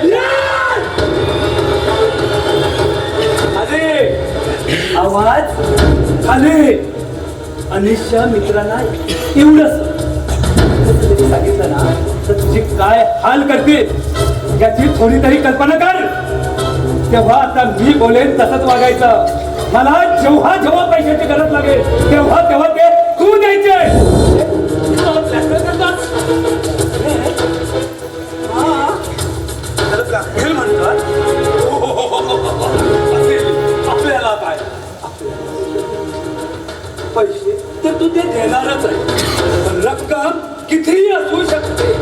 अरे
आवाज खाली. अनिशच्या मित्रांना एवढंच तरी सांगितलं ना तर तुझी काय हाल करते याची थोडी तरी कल्पना कर. तेव्हा आता मी बोलेन तसंच वागायचं. मला जेव्हा जेव्हा पैशाची गरज लागेल तेव्हा तेव्हा ते तू द्यायचे.
मला ब्लॅकमेल करतात.
त्याला ब्लॅकमेल म्हणतात. असेल. आपल्याला काय
पैसे तर तू ते देणारच आहे पण रक्कम कितीही असू शकते.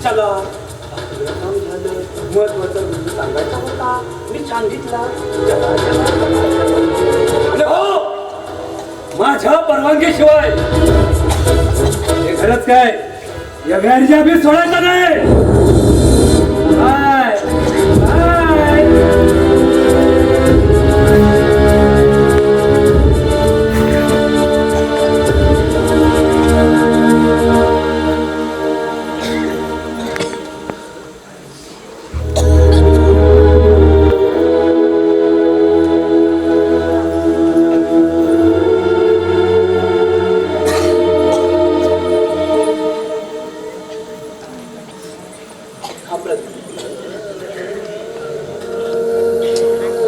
चला आपलं काम झालं. महत्वाचा मुद्दा सांगायचा होता मी सांगितला. चला, चला. आणि हो माझ्या परवानगीशिवाय हे खरंच काय या गैरजा बी सोडायचा नाही. Bye bye.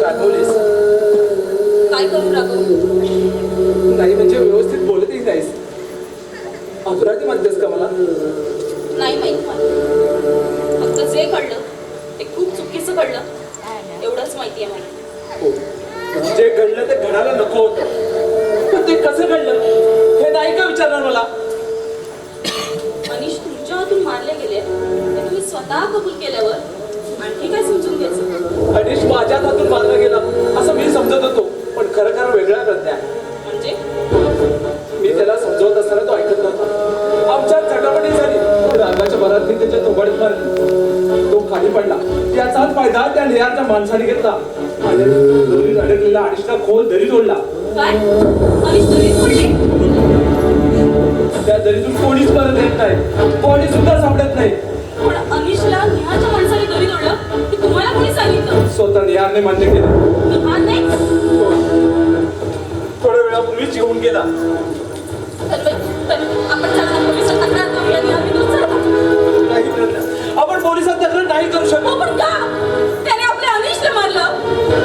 रागवलीस
काय करू राघव?
नाही म्हणजे व्यवस्थित बोलतही नाहीस. अपराधी म्हणतेस का मला?
नाही माहित मला. फक्त जे घडलं ते खूप चुकीचं घडलं एवढंच माहिती आहे मला.
हो, जे घडलं ते घडायला नको होतं, पण ते कसं घडलं हे नाही का विचारणार मला?
मनीष तुमच्या हातून मारले गेले ते तुम्ही स्वतः कबूल केल्यावर आणखी काय समजून घ्यायचं?
अनिश माझ्याच हातून मारला गेला असं मी समजत होतो, पण खरं खरं वेगळ्या प्रज्ञा.
म्हणजे
मी त्याला समजवत असताना तो ऐकत नव्हता. आमच्यात झटापटी झाली. रागाच्या भरात मी त्याच्या थोबाडीत मारली. तो खाली पडला. त्याचाच फायदा त्या निहारच्या माणसाने घेतला. माझ्या दोरीत अडकलेला अडीचला खोल दरी तोडला.
काय अनिश दरीत पडली
त्या दरीतून कोणीच परत येत नाही, कोणी सुद्धा सापडत नाही.
पण अनिशला नेहाच्या माणसाने दरीत ओढलं की तुम्हाला कोणी सांगितलं
स्वतः निहारने मान्य केलं.
निहान नाही
थोड्या वेळापूर्वीच येऊन गेला.
तर आपण चला पोलिसात तक्रार करूया निहान विरुद्ध चला.
नाही प्रज्ञा, आपण पोलिसात तक्रार नाही करू
हो
शकत.
पण का त्याने आपल्या अनिशला मारलं,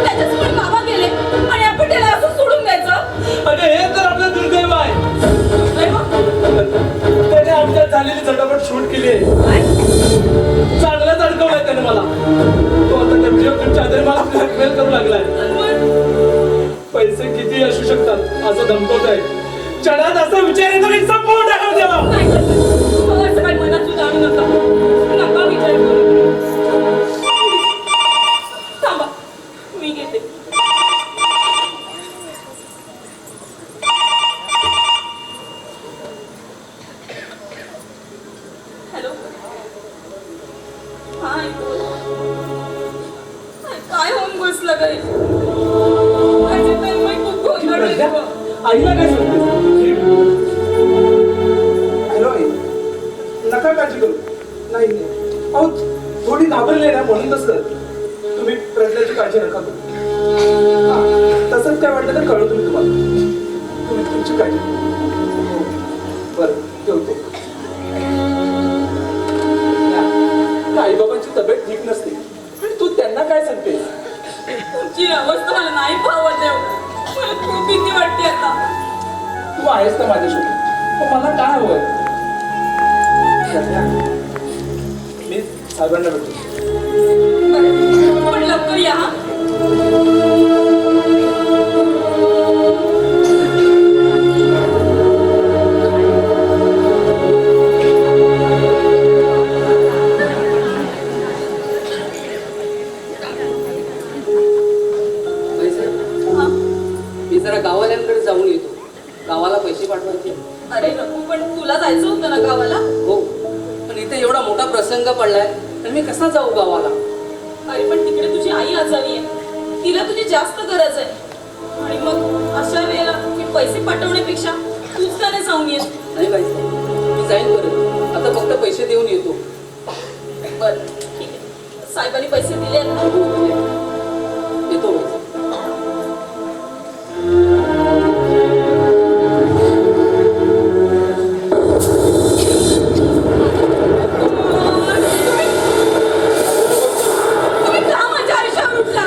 त्याच्याच पण मामा गेले आणि आपण त्याला असं सोडून द्यायचं.
अरे हे तर आपलं दुर्दैव आहे.
नाही मग?
त्याने आमच्यात झालेली झटापट शूट केली आहे.
काय?
चांगलाच अडकवलाय त्याने मला. तो आता त्या व्हिडिओ क्लिपच्या आधारे मला ब्लॅकमेल करू लागलाय. पैसे किती असू शकतात असं धमकवत आहे. चढात असा विचार येतो की संपवून टाकावं त्याला.
नाही करत. असं काही मनात सुद्धा आणू नका. नका विचार करू. थांबा, मी घेते. हॅलो. हा ऐकू. काय होऊन बसलं काय? माझे तन्मय खूप गोंधळ
प्रज्ञा,
आहे.
आईला काय सांगते? हॅलो आई, नका काळजी करू. नाही अहो थोडी घाबरले ना म्हणून तसं. तुम्ही प्रज्ञाची काळजी नका करू. तसंच काय वाटलं तर कळवतो मी तुम्हाला. तुम्ही तुमची काळजी हो. बरं ठेवतो. आई बाबांची तब्येत ठीक नसते आणि तू त्यांना काय सांगतेस?
तुमची अवस्था मला नाही पावत आहे. मला खूप भीती वाटते आता.
तू आहेस ना माझ्यासोबत. पण मला काय हवंय? प्रज्ञा, मी साहेबांना भेटतो.
बरं, पण लवकर या हा.
बाई साहेब,
हा.
मी जरा गावाल्यांकडे जाऊन येतो. गावाला पैसे पाठवायचे.
अरे नको, पण तुला जायचं होतं ना गावाला.
हो, पण इथे एवढा मोठा प्रसंग पडलाय तर मी कसा जाऊ गावाला?
अरे पण तिकडे तुझी आई आजारी आहे, तिला तुझी जास्त गरज आहे. आणि मग अशा वेळेला मी पैसे पाठवण्यापेक्षा तूच त्याने जाऊन ये.
नाही बाई साहेब, मी जाईन परत. आता फक्त पैसे देऊन येतो.
बरं ठीक आहे. साहेबांनी पैसे दिले ना.
हो, येतो बाई साहेब.
तुम्ही का माझ्या आयुष्यावर उठला?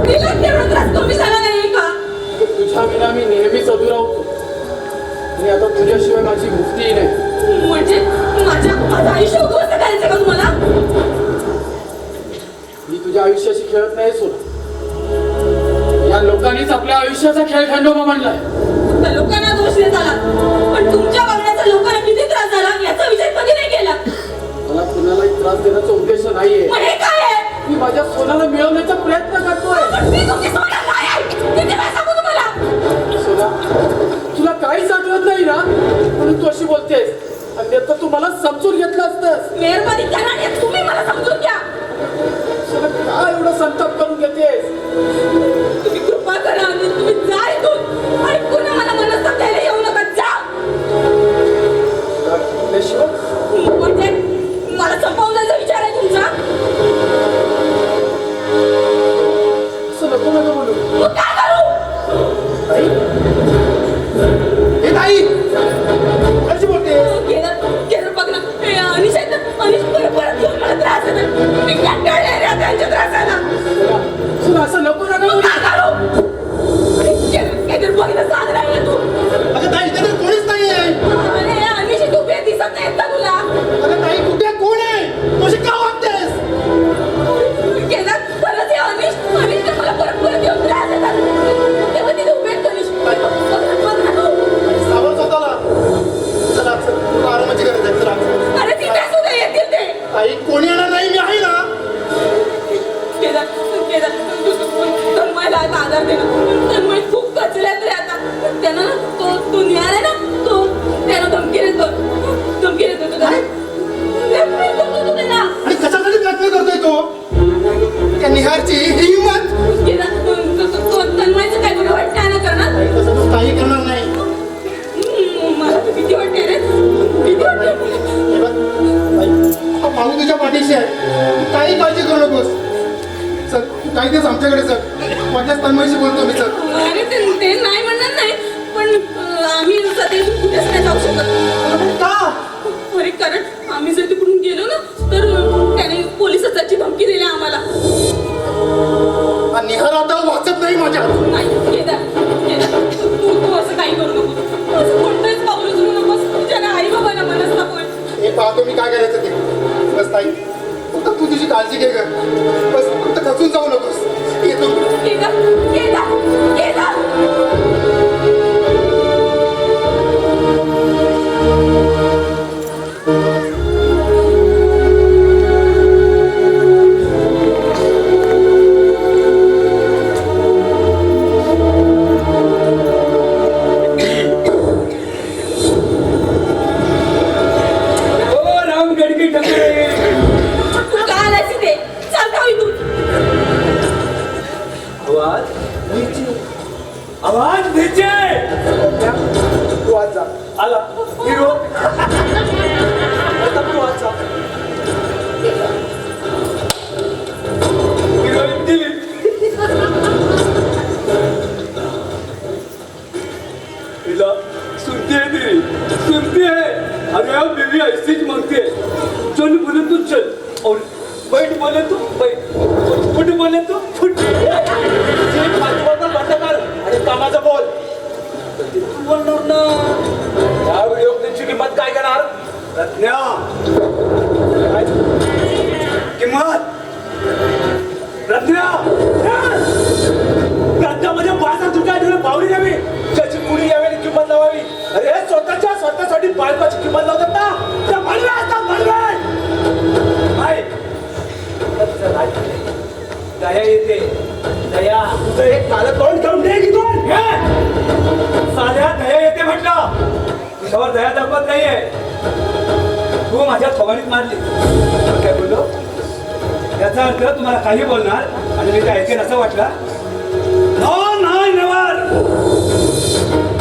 तिला तेवढा त्रास कमी झाला नाही का?
तुझ्या विना मी नेहमीच अधुरा होतो आणि आता तुझ्याशिवाय माझी मुक्तीही नाही.
म्हणजे माझं आयुष्य उद्ध्वस्त करायचं का तुम्हाला?
मी तुझ्या आयुष्याशी खेळत नाही सोड. या लोकांनीच आपल्या आयुष्याचा खेळ खंडोबा मांडलाय.
त्या लोकांना दोष देत आला, पण तुमच्या वागण्याचा लोकांना किती त्रास झाला याचा विचार कधी नाही केला.
मला कुणालाही त्रास देण्याचा उद्देश नाहीये.
मग हे काय आहे?
मी माझ्या सोनाला मिळवण्याचा प्रयत्न करतोय.
पण मी तुमची सोडा नाही आहे. किती वेळा सांगू तुम्हाला?
सोना, तुला काहीच आठवत नाही ना म्हणून तू अशी बोलतेस. अन्यथा तू मला समजून घेतलं असतंस.
मेहरबानी करा आणि तुम्ही मला समजून घ्या.
सोना, काय एवढा संताप करून घेतेस?
तुम्ही कृपा करा आणि तुम्ही जा इथून आणि पुन्हा मला मनस्ताप द्यायला येऊ नका. जा. म्हणजे मला संपवण्याचा विचार आहे तुमचा?
असं नको नका बोलू.
मग काय करू?
ताई, हे ताई, कशी बोलतेस?
केलं बघ ना. हे अनिश आहेत ना, अनिश परत येऊन मला त्रास देतात. मी कंटाळले रे त्यांच्या त्रासाला.
सोना, असं नको नका
मग
बोलू.
काय करू? केलं बघ ना, सांग राहिला तू.
अगं ताई, इथे तर कोणीच नाहीये.
अरे अनिश तू बे दिसत नाहीत का तुला?
अगं ताई, कुठे कोण आहे? तू अशी का वागतेस?
केलं खरंच हे अनिश ते मला परत येऊन त्रास देतात. तेव्हा तिथे उभे आहेत अनिश. बघ ना तू.
सावध स्वतःला. चला, तुला आरामाची गरज आहे. चला.
अरे तिथे सुद्धा येतील ते.
ताई, कोणी येणार नाही, मी आहे ना.
तन्मयला आता आधार दे ना. तन्मय खूप कचल्यात रे आता. त्यानं ना तो निहार आहे ना, त्यानं धमकी देतो तुला. त्यांना
आणि कशासाठी ब्लॅकमेल करतोय तो? त्या निहारची ही हिंमत.
तन्मयचं काय बरं वाटतं ना करणार.
काही दिवस आमच्याकडे सर माझ्याच तन्मयशी बोलतो मी सर.
अरे ते नाही म्हणणार नाही, पण आम्ही सध्या कुठेच नाही जाऊ शकत.
का
अरे कारण आम्ही जर तिकडून गेलो ना तर त्याने पोलिसाची धमकी दिली आम्हाला.
आणि निहार आता वाचत नाही माझ्या.
नाही केदार, तू असं काही करू नको. तू असं कोणतंच पाऊल उचलू नकोस. तुझ्या आई बाबांना मनस्ताप होईल.
हे पाहतो मी काय करायचं ते. बस ताई फक्त तू तुझी काळजी घे ग. बस फक्त खचून जाऊ नकोस. येतो मी.
केदार, केदार, केदार.
आवाज नीचे
तू आज जा.
आला हिरो. आता तू आज जा. हिरोईन दिली. हिला सुनती है तेरी, सुनती है. अरे अब बीवी ऐसी ही मांगती है. चल बोले तो चल और बैठ बोले तो बैठ, फुट बोले तो फुट. जे फालतूपणा बंद कर आणि कामाचं बोल. बोलणार ना. या व्हिडिओ क्लिपची किंमत काय करणार? रत्न्या काय किंमत? रत्न्या रत्नामध्ये 5,000 रुपये ठेवले. पावली द्यावी ज्याची कुणी यावेळी किंमत लावावी. अरे स्वतःसाठी बायकोची किंमत लावतात ना, त्या म्हणवे असतात म्हणवे. दया येते दया. तुझं एक कालं तोंड घेऊन दे की तोंड. साध्या दया येते म्हटलं. तुझ्यावर दया दाखवत नाहीये. तू माझ्या थोबाडीत मारली. काय बोललो? याचा अर्थ तुम्हाला काही बोलणार आणि मी ते ऐकेन असं वाटलं? नाही नेवर.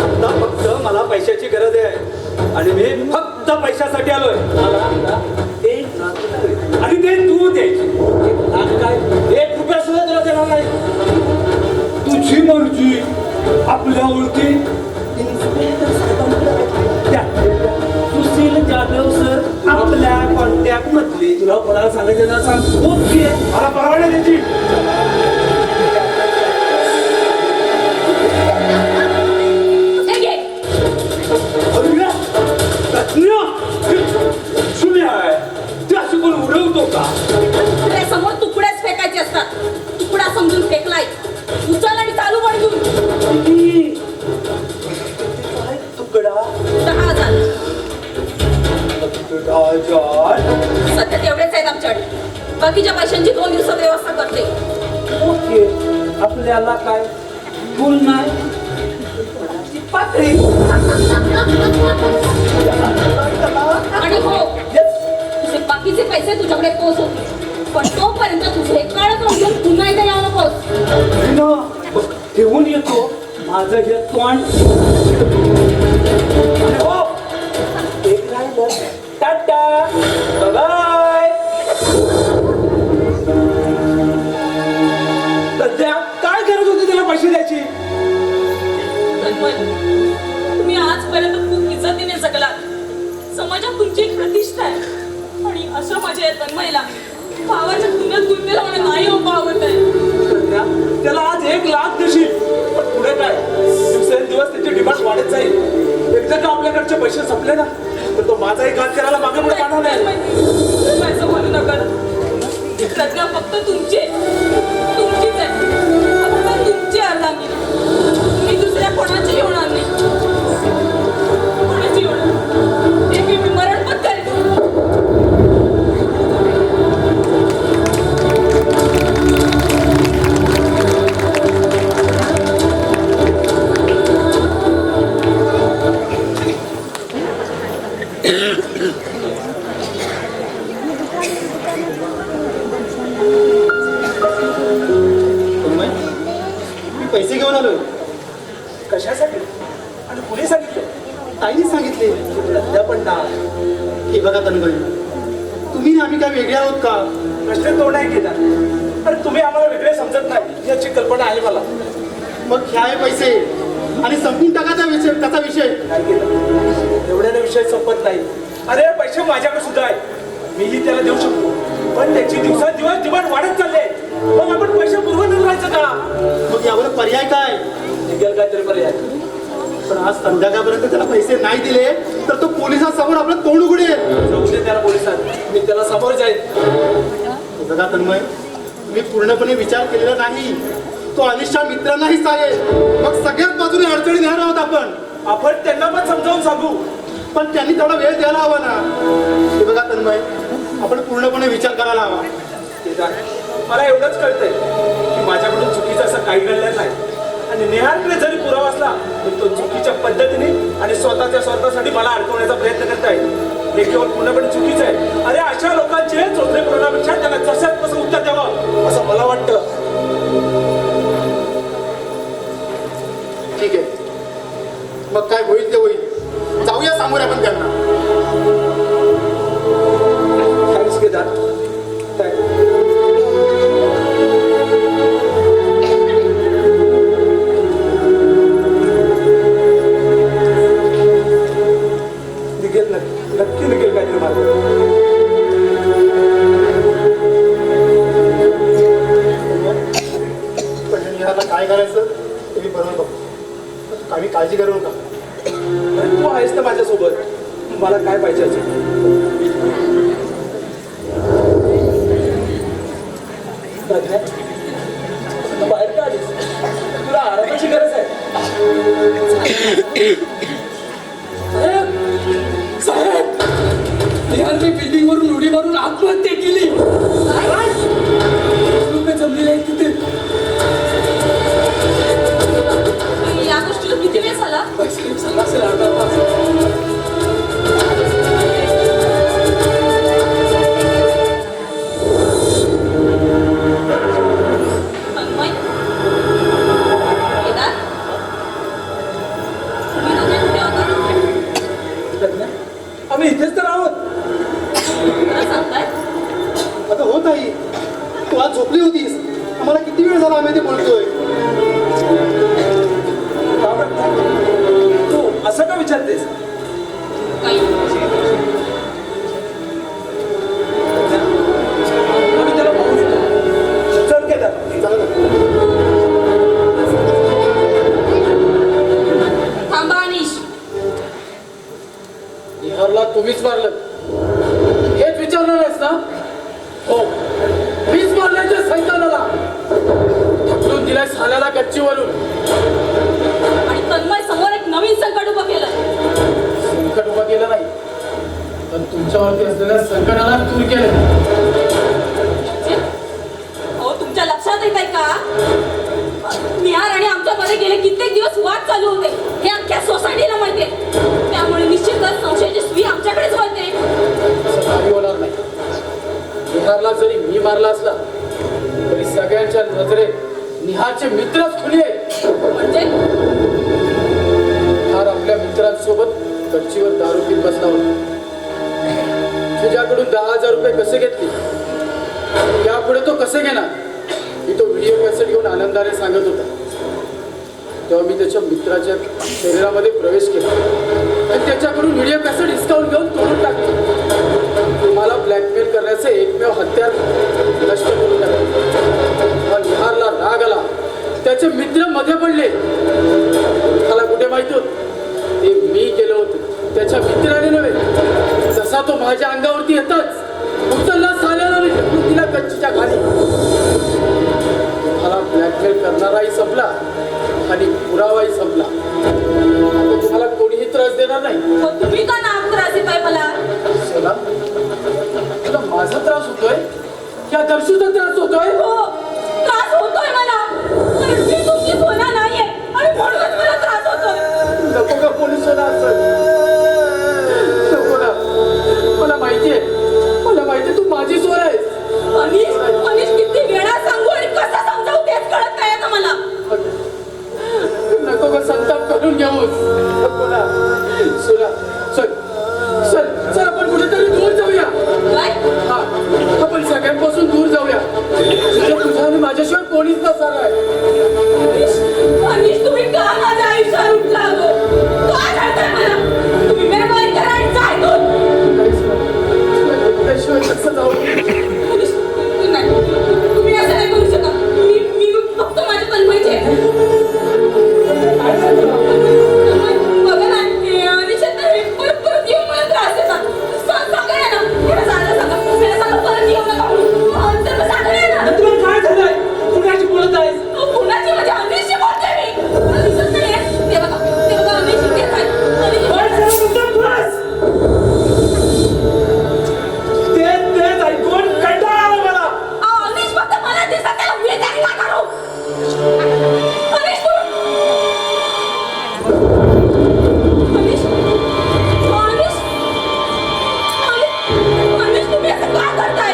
आता फक्त मला पैशाची गरज आहे आणि मी फक्त पैशासाठी आलोय. आणि ते तू द्यायची. काय 1 रुपया सुद्धा तुला देणार नाही. तुझी मर्जी. आपल्या ओळखी सुशील जाधव सर आपल्या कॉन्टॅक्ट मधली. तुला कोणाला सांगायचं ना सांग. ओके मला परवानगी द्यायची. उडवतो का?
समोर तुकड्याच फेकायचे असतात. तुकडा समजून फेकलाय. उचल आणि चालू पडून.
तुकडा
10,000. सध्या तेवढेच आहेत आमच्याकडे. बाकीच्या पैशांची 2 दिवसात व्यवस्था करते.
ओके आपल्याला काय भूल नाही. पातळी
आणि हो तुझे बाकीचे पैसे तुझ्याकडे पोहोचवतील. पण तोपर्यंत तुझे काळं तोंड घेऊन पुन्हा एकदा यावं नकोस.
घेऊन येतो माझं हे तोंड. हो एक राहिलं. Tata bye. सध्या काय गरज होती त्याला पैसे द्यायची?
तुम्ही आजपर्यंत खूप इज्जतीने जगलात. समाजात तुमची एक प्रतिष्ठा आहे आणि अशा माझ्या तन्मयला भावाच्या पुण्यात गुंडे लावणं नाही हो पावत आहे.
त्याला आज 1 लाख देशील पण पुढे काय दिवसेंदिवस त्याची डिमांड वाढत जाईल. एकदा का आपल्याकडचे पैसे संपले ना तर तो माझाही घात करायला मागे पुढे पाठवणार आहे.
असं बोलू नका. सध्या फक्त तुमचीच आहे. फक्त तुमची अर्धांगी. मी दुसऱ्या कोणाची होणार नाही. कोणाची होणार ते मी मरण पत्करेन.
पैसे घेऊन आलोय.
कशासाठी आणि कुणी सांगितलं?
ताईने सांगितले.
रत्ना पण ना.
हे बघा तन्मय तुम्ही आम्ही काय वेगळे आहोत का?
प्रश्न तो नाही केला. अरे तुम्ही आम्हाला वेगळे समजत याची कल्पना आहे मला.
मग घ्याय पैसे आणि संपून टाकायचा विषय, त्याचा विषय.
काय केलं एवढ्याने विषय संपत नाही. अरे पैसे माझ्याकडे सुद्धा आहे, मीही त्याला देऊ शकतो, पण त्याची दिवसांदिवस डिमांड वाढत चालले. मग आपण पैसे पुरवून राहायचं का?
मग यावर पर्याय काय?
निघेल काहीतरी पर्याय.
पण आज संध्याकाळपर्यंत त्याला पैसे नाही दिले तर तो पोलिसांसमोर आपलं तोंड उघडेल.
जाऊ दे त्याला पोलिसात, मी त्याला समोर जाईल.
बघा तन्मय, मी पूर्णपणे विचार केलेला नाही. तो अनिशच्या मित्रांनाही सांगेल. मग सगळ्याच बाजूने अडचणी येणार आहोत
आपण त्यांना पण समजावून सांगू,
पण त्यांनी तेवढा वेळ द्यायला हवा ना. हे बघा तन्मय, आपण पूर्णपणे विचार करायला हवा.
केदार, मला एवढंच कळतंय की माझ्याकडून चुकीचं असं काही घडलं नाही, आणि नेहारकडे जरी पुरावा असला तर तो चुकीच्या पद्धतीने आणि स्वतःच्या स्वार्थासाठी मला अडकवण्याचा प्रयत्न करत आहे. हे केवळ पूर्णपणे चुकीचं आहे. अरे अशा लोकांचे चोचले पुरवण्यापेक्षा त्यांना जशात कसं उत्तर द्यावं असं मला वाटतं.
ठीक आहे, मग काय होईल ते होईल. जाऊया सामोरे आपण त्यांना.
थँक्स केदार. निघेल नक्की निघेल काहीतरी मार्ग.
पण याला काय करायचं ते मी बनवून बघतो. काही काळजी करू नका.
अरे तू आहेस ना माझ्यासोबत, मला काय पाहिजे अजून? प्रज्ञा, तू बाहेर का आलीस? तुला आरामाची गरज आहे.
साहेब, निहारने बिल्डिंग वरून उडी मारून आत्महत्या केली. लोक जमलेले आहेत तिथे.
या गोष्टीला किती वेळ झाला?
झाला असेल अर्धा तास.
तन्मय, केदार, तुम्ही दोघे कुठे होता?
प्रज्ञा, आम्ही इथेच तर आहोत.
खरं सांगताय?
आता होत आई, तू आज झोपली होतीस. आम्हाला किती वेळ झाला आम्ही ते बोलतोय.
का प्रज्ञा? तू असं का विचारतेस?
काही
प्रज्ञा, आम्ही त्याला पाहू शकतो. चल केदार.
चला ना.
थांबा अनिश.
निहारला तुम्हीच मारलं हेच विचारणार आहेस ना? हो, मीच मारल्याच्या सैतानाला ढकलून दिलाय साल्याला गच्चीवरून.
आणि तन्मय समोर एक नवीन संकट उभं केलं.
संकट उभं केलं नाही, पण तुमच्यावरती असलेल्या संकटाला दूर केलं.
हो, तुमच्या लक्षात येत आहे का? निहार आणि आमच्यामध्ये गेले कित्येक दिवस वाद चालू होते हे अख्ख्या सोसायटीला माहितीये. त्यामुळे निश्चितच संशयाची सुई आमच्याकडेच वळते.
असं काही होणार नाही. निहारला जरी मी मारला असला तरी सगळ्यांच्या नजरेत निहारचे मित्रच खुले आहेत.
म्हणजे
निहार आपल्या मित्रांसोबत गच्चीवर दारू पीत बसला होता. तुझ्याकडून 10,000 रुपये कसे घेतले, यापुढे तो कसे घेणार, मी तो व्हिडिओ कॅसेट घेऊन आनंदाने सांगत होता. तेव्हा मी त्याच्या मित्राच्या शरीरामध्ये प्रवेश केला आणि त्याच्याकडून व्हिडिओ कॅसेट हिसकावून घेऊन तोडून टाकले. मला ब्लॅकमेल करण्याचे एकमेव हत्यार नष्ट करून टाकले. निहारला राग आला, त्याचे मित्र मध्ये पडले. मला कुठे माहिती होत ते मी केलं होतं, त्याच्या मित्राने नव्हे. जसा तो माझ्या अंगावरती येताच उचलला साल्याला मी ढकलून दिला गच्चीच्या खाली. मला ब्लॅकमेल करणाराही संपला आणि पुरावाही संपला. आता तुम्हाला कोणीही त्रास देणार नाही.
मग तुम्ही का नाम त्रास देताय मला?
चला, तुला माझा त्रास होतोय या दर्शूचा त्रास होतोय?
हो, त्रास होतोय मला. कारण मी तुमची सोना नाहीये आणि म्हणूनच मला त्रास होतोय.
नको का पोलीस सोना असं? नको ना, मला माहितीये तू माझी सोय आहेस.
अनिश किती वेळा सांगू आणि कसं समजावू तेच कळत नाही आता मला.
नको का संताप करून घेऊस. नको ना. सुना, चल आपण कुठेतरी दूर जाऊया.
काय?
हा, आपण सगळ्यांपासून दूर जाऊया. तुझ्या आणि माझ्याशिवाय कोणी
कोणीच नसणार आहे.
अनिश, तुम्ही का माझ्या आयुष्यावर उठला गो? का घालताय मला? तुम्ही मेहरबानी करा आणि जा इथून.
त्याशिवाय कसं जाऊ?
अनिश, नाही, तुम्ही असं नाही करू शकत. मी फक्त माझ्या तन्मयचे.
काय झालं?
बघा ना, हे अनिश आता हे परत येऊन मला त्रास देतात. सांगा ना, मला सांगा, मला सांगा परत येऊ नका म्हणून. तर मग सांगा ना.
तुला काय झालंय? कुणाशी बोलत आहेस?
कुणाची म्हणजे अनिशची बोलते मी. मला दिसत नाहीये. ते बघा अनिश इथे आहे. अनिश
काय झालं तुमचं त्रास? तेच ऐकून कंटाळा आला मला.
अनिश फक्त मला दिसत त्याला मी तरी काय करू? अनिश अनिश अनिश अनिश तुम्ही असं का करताय?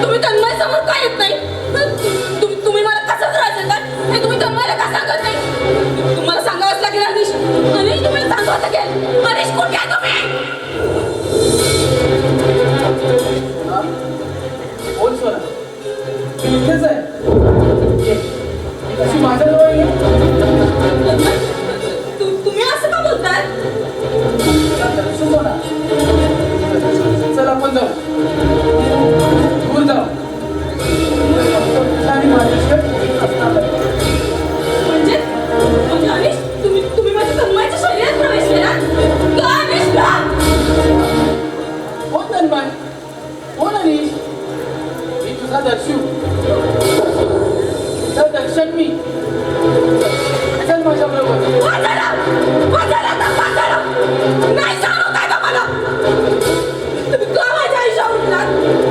तुम्ही तन्मय समोर का येत नाही? तुम्ही मला कसं त्रास देताय हे तुम्ही तन्मयला का सांगत नाही? तुम्हाला सांगावंच लागेल अनिश. अनिश तुम्ही सांगावं लागेल. अनिश कुठे आहे तुम्ही?
बोल सोना. इथेच आहे. कशी माझ्याजवळ ये.
तुम्ही असं का बोलताय?
सोना. चल आपण जाऊ. दूर जाऊ. आणि माझ्याशिवाय कोणीच असणार नाही.
म्हणजे अनिश तुम्ही माझ्या तन्मयच्या शरीरात प्रवेश केला? का अनिश का?
कोण तन्मय? कोण अनिश? मी तुझा दर्शू. तुझा दर्शन मी. चल माझ्या बरोबर.
वाजायला नाही सांगू काय का मला? तुम्ही का माझ्या आयुष्यावर उठलात?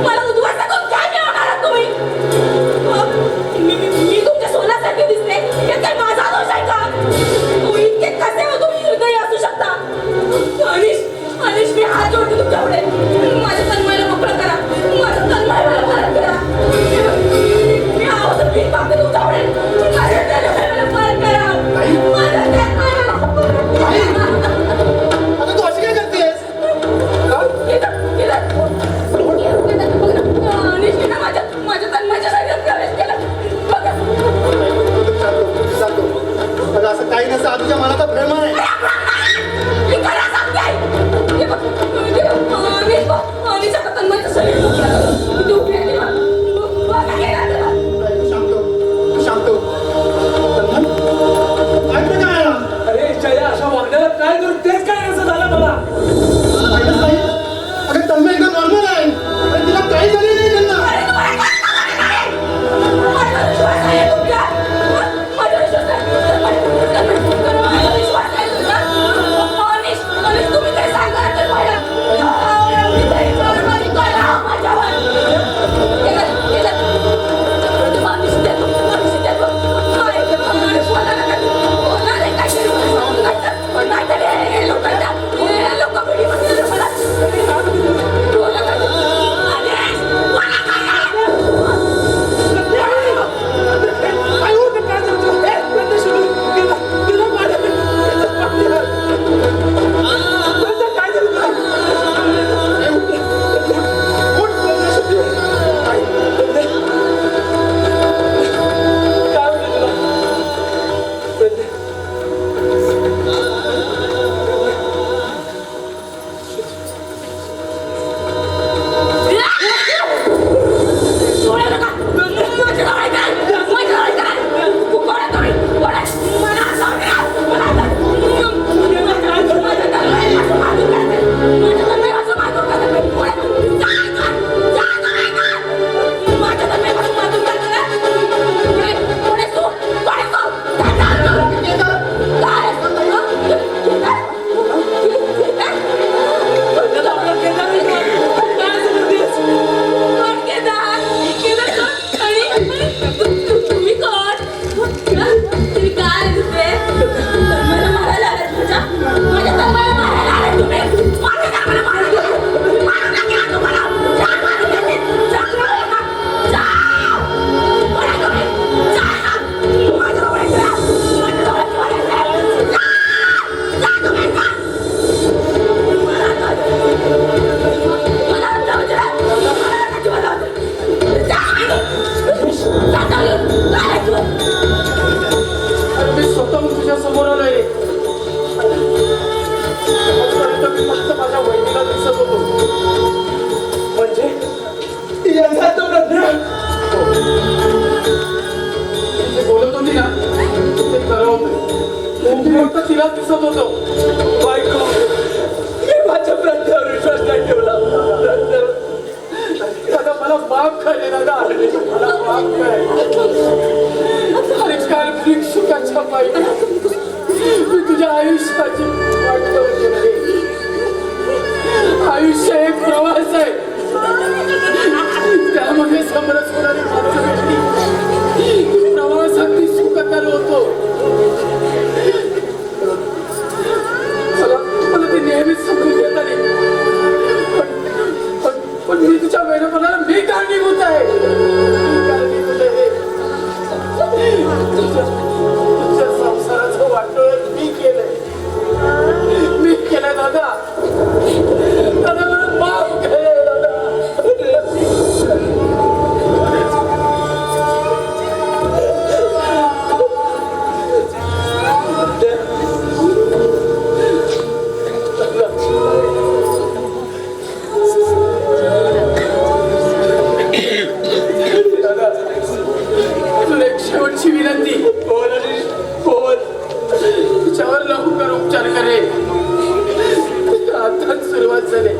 मला उद्ध्वस्त करून काय मिळवणार आहात तुम्ही? मी तुमच्या सोन्यासारखे दिसते हे काय माझा दोष आहे का? तुम्ही इतके कसे हो तुम्ही हृदय असू शकता? अनिश मी हात जोडते तुमच्या पुढे. माझ्या तन्मयला मोकळं करा. माझं तन्मय मला परत करा. मी आहोत मी मागते तुमच्या पुढे.
माझ्या वहिनीला दिसत होतो. म्हणजे याचा तो प्रज्ञा जे बोलत होती ना ते खरं होतं. मी फक्त तिला दिसत होतो. बायको, मी माझ्या प्रज्ञावर विश्वास नाही ठेवला. दादा मला माफ करे दादा, मला माफ करे. अरे काल्पनिक सुखाच्या पायी मी तुझ्या आयुष्याची वाट बघत गेले. आयुष्य एक प्रवास आहे, त्यामध्ये समरस होणारी माणसं भेटली. प्रवासात ती सुखात आलो होतो. मला ती नेहमीच समजून घेत आली. पण मी तिच्या वेळेपणाला मी कारणीभूत आहे. मी कारणीभूत आहे. तुझ्या संसाराचं वाटोळं मी केलंय. मी केलंय दादा. दादा मला माफ करे दादा. तुला एक शेवटची विनंती. बोल. तिच्यावर लवकर उपचार करे. आताच सुरुवात झाली.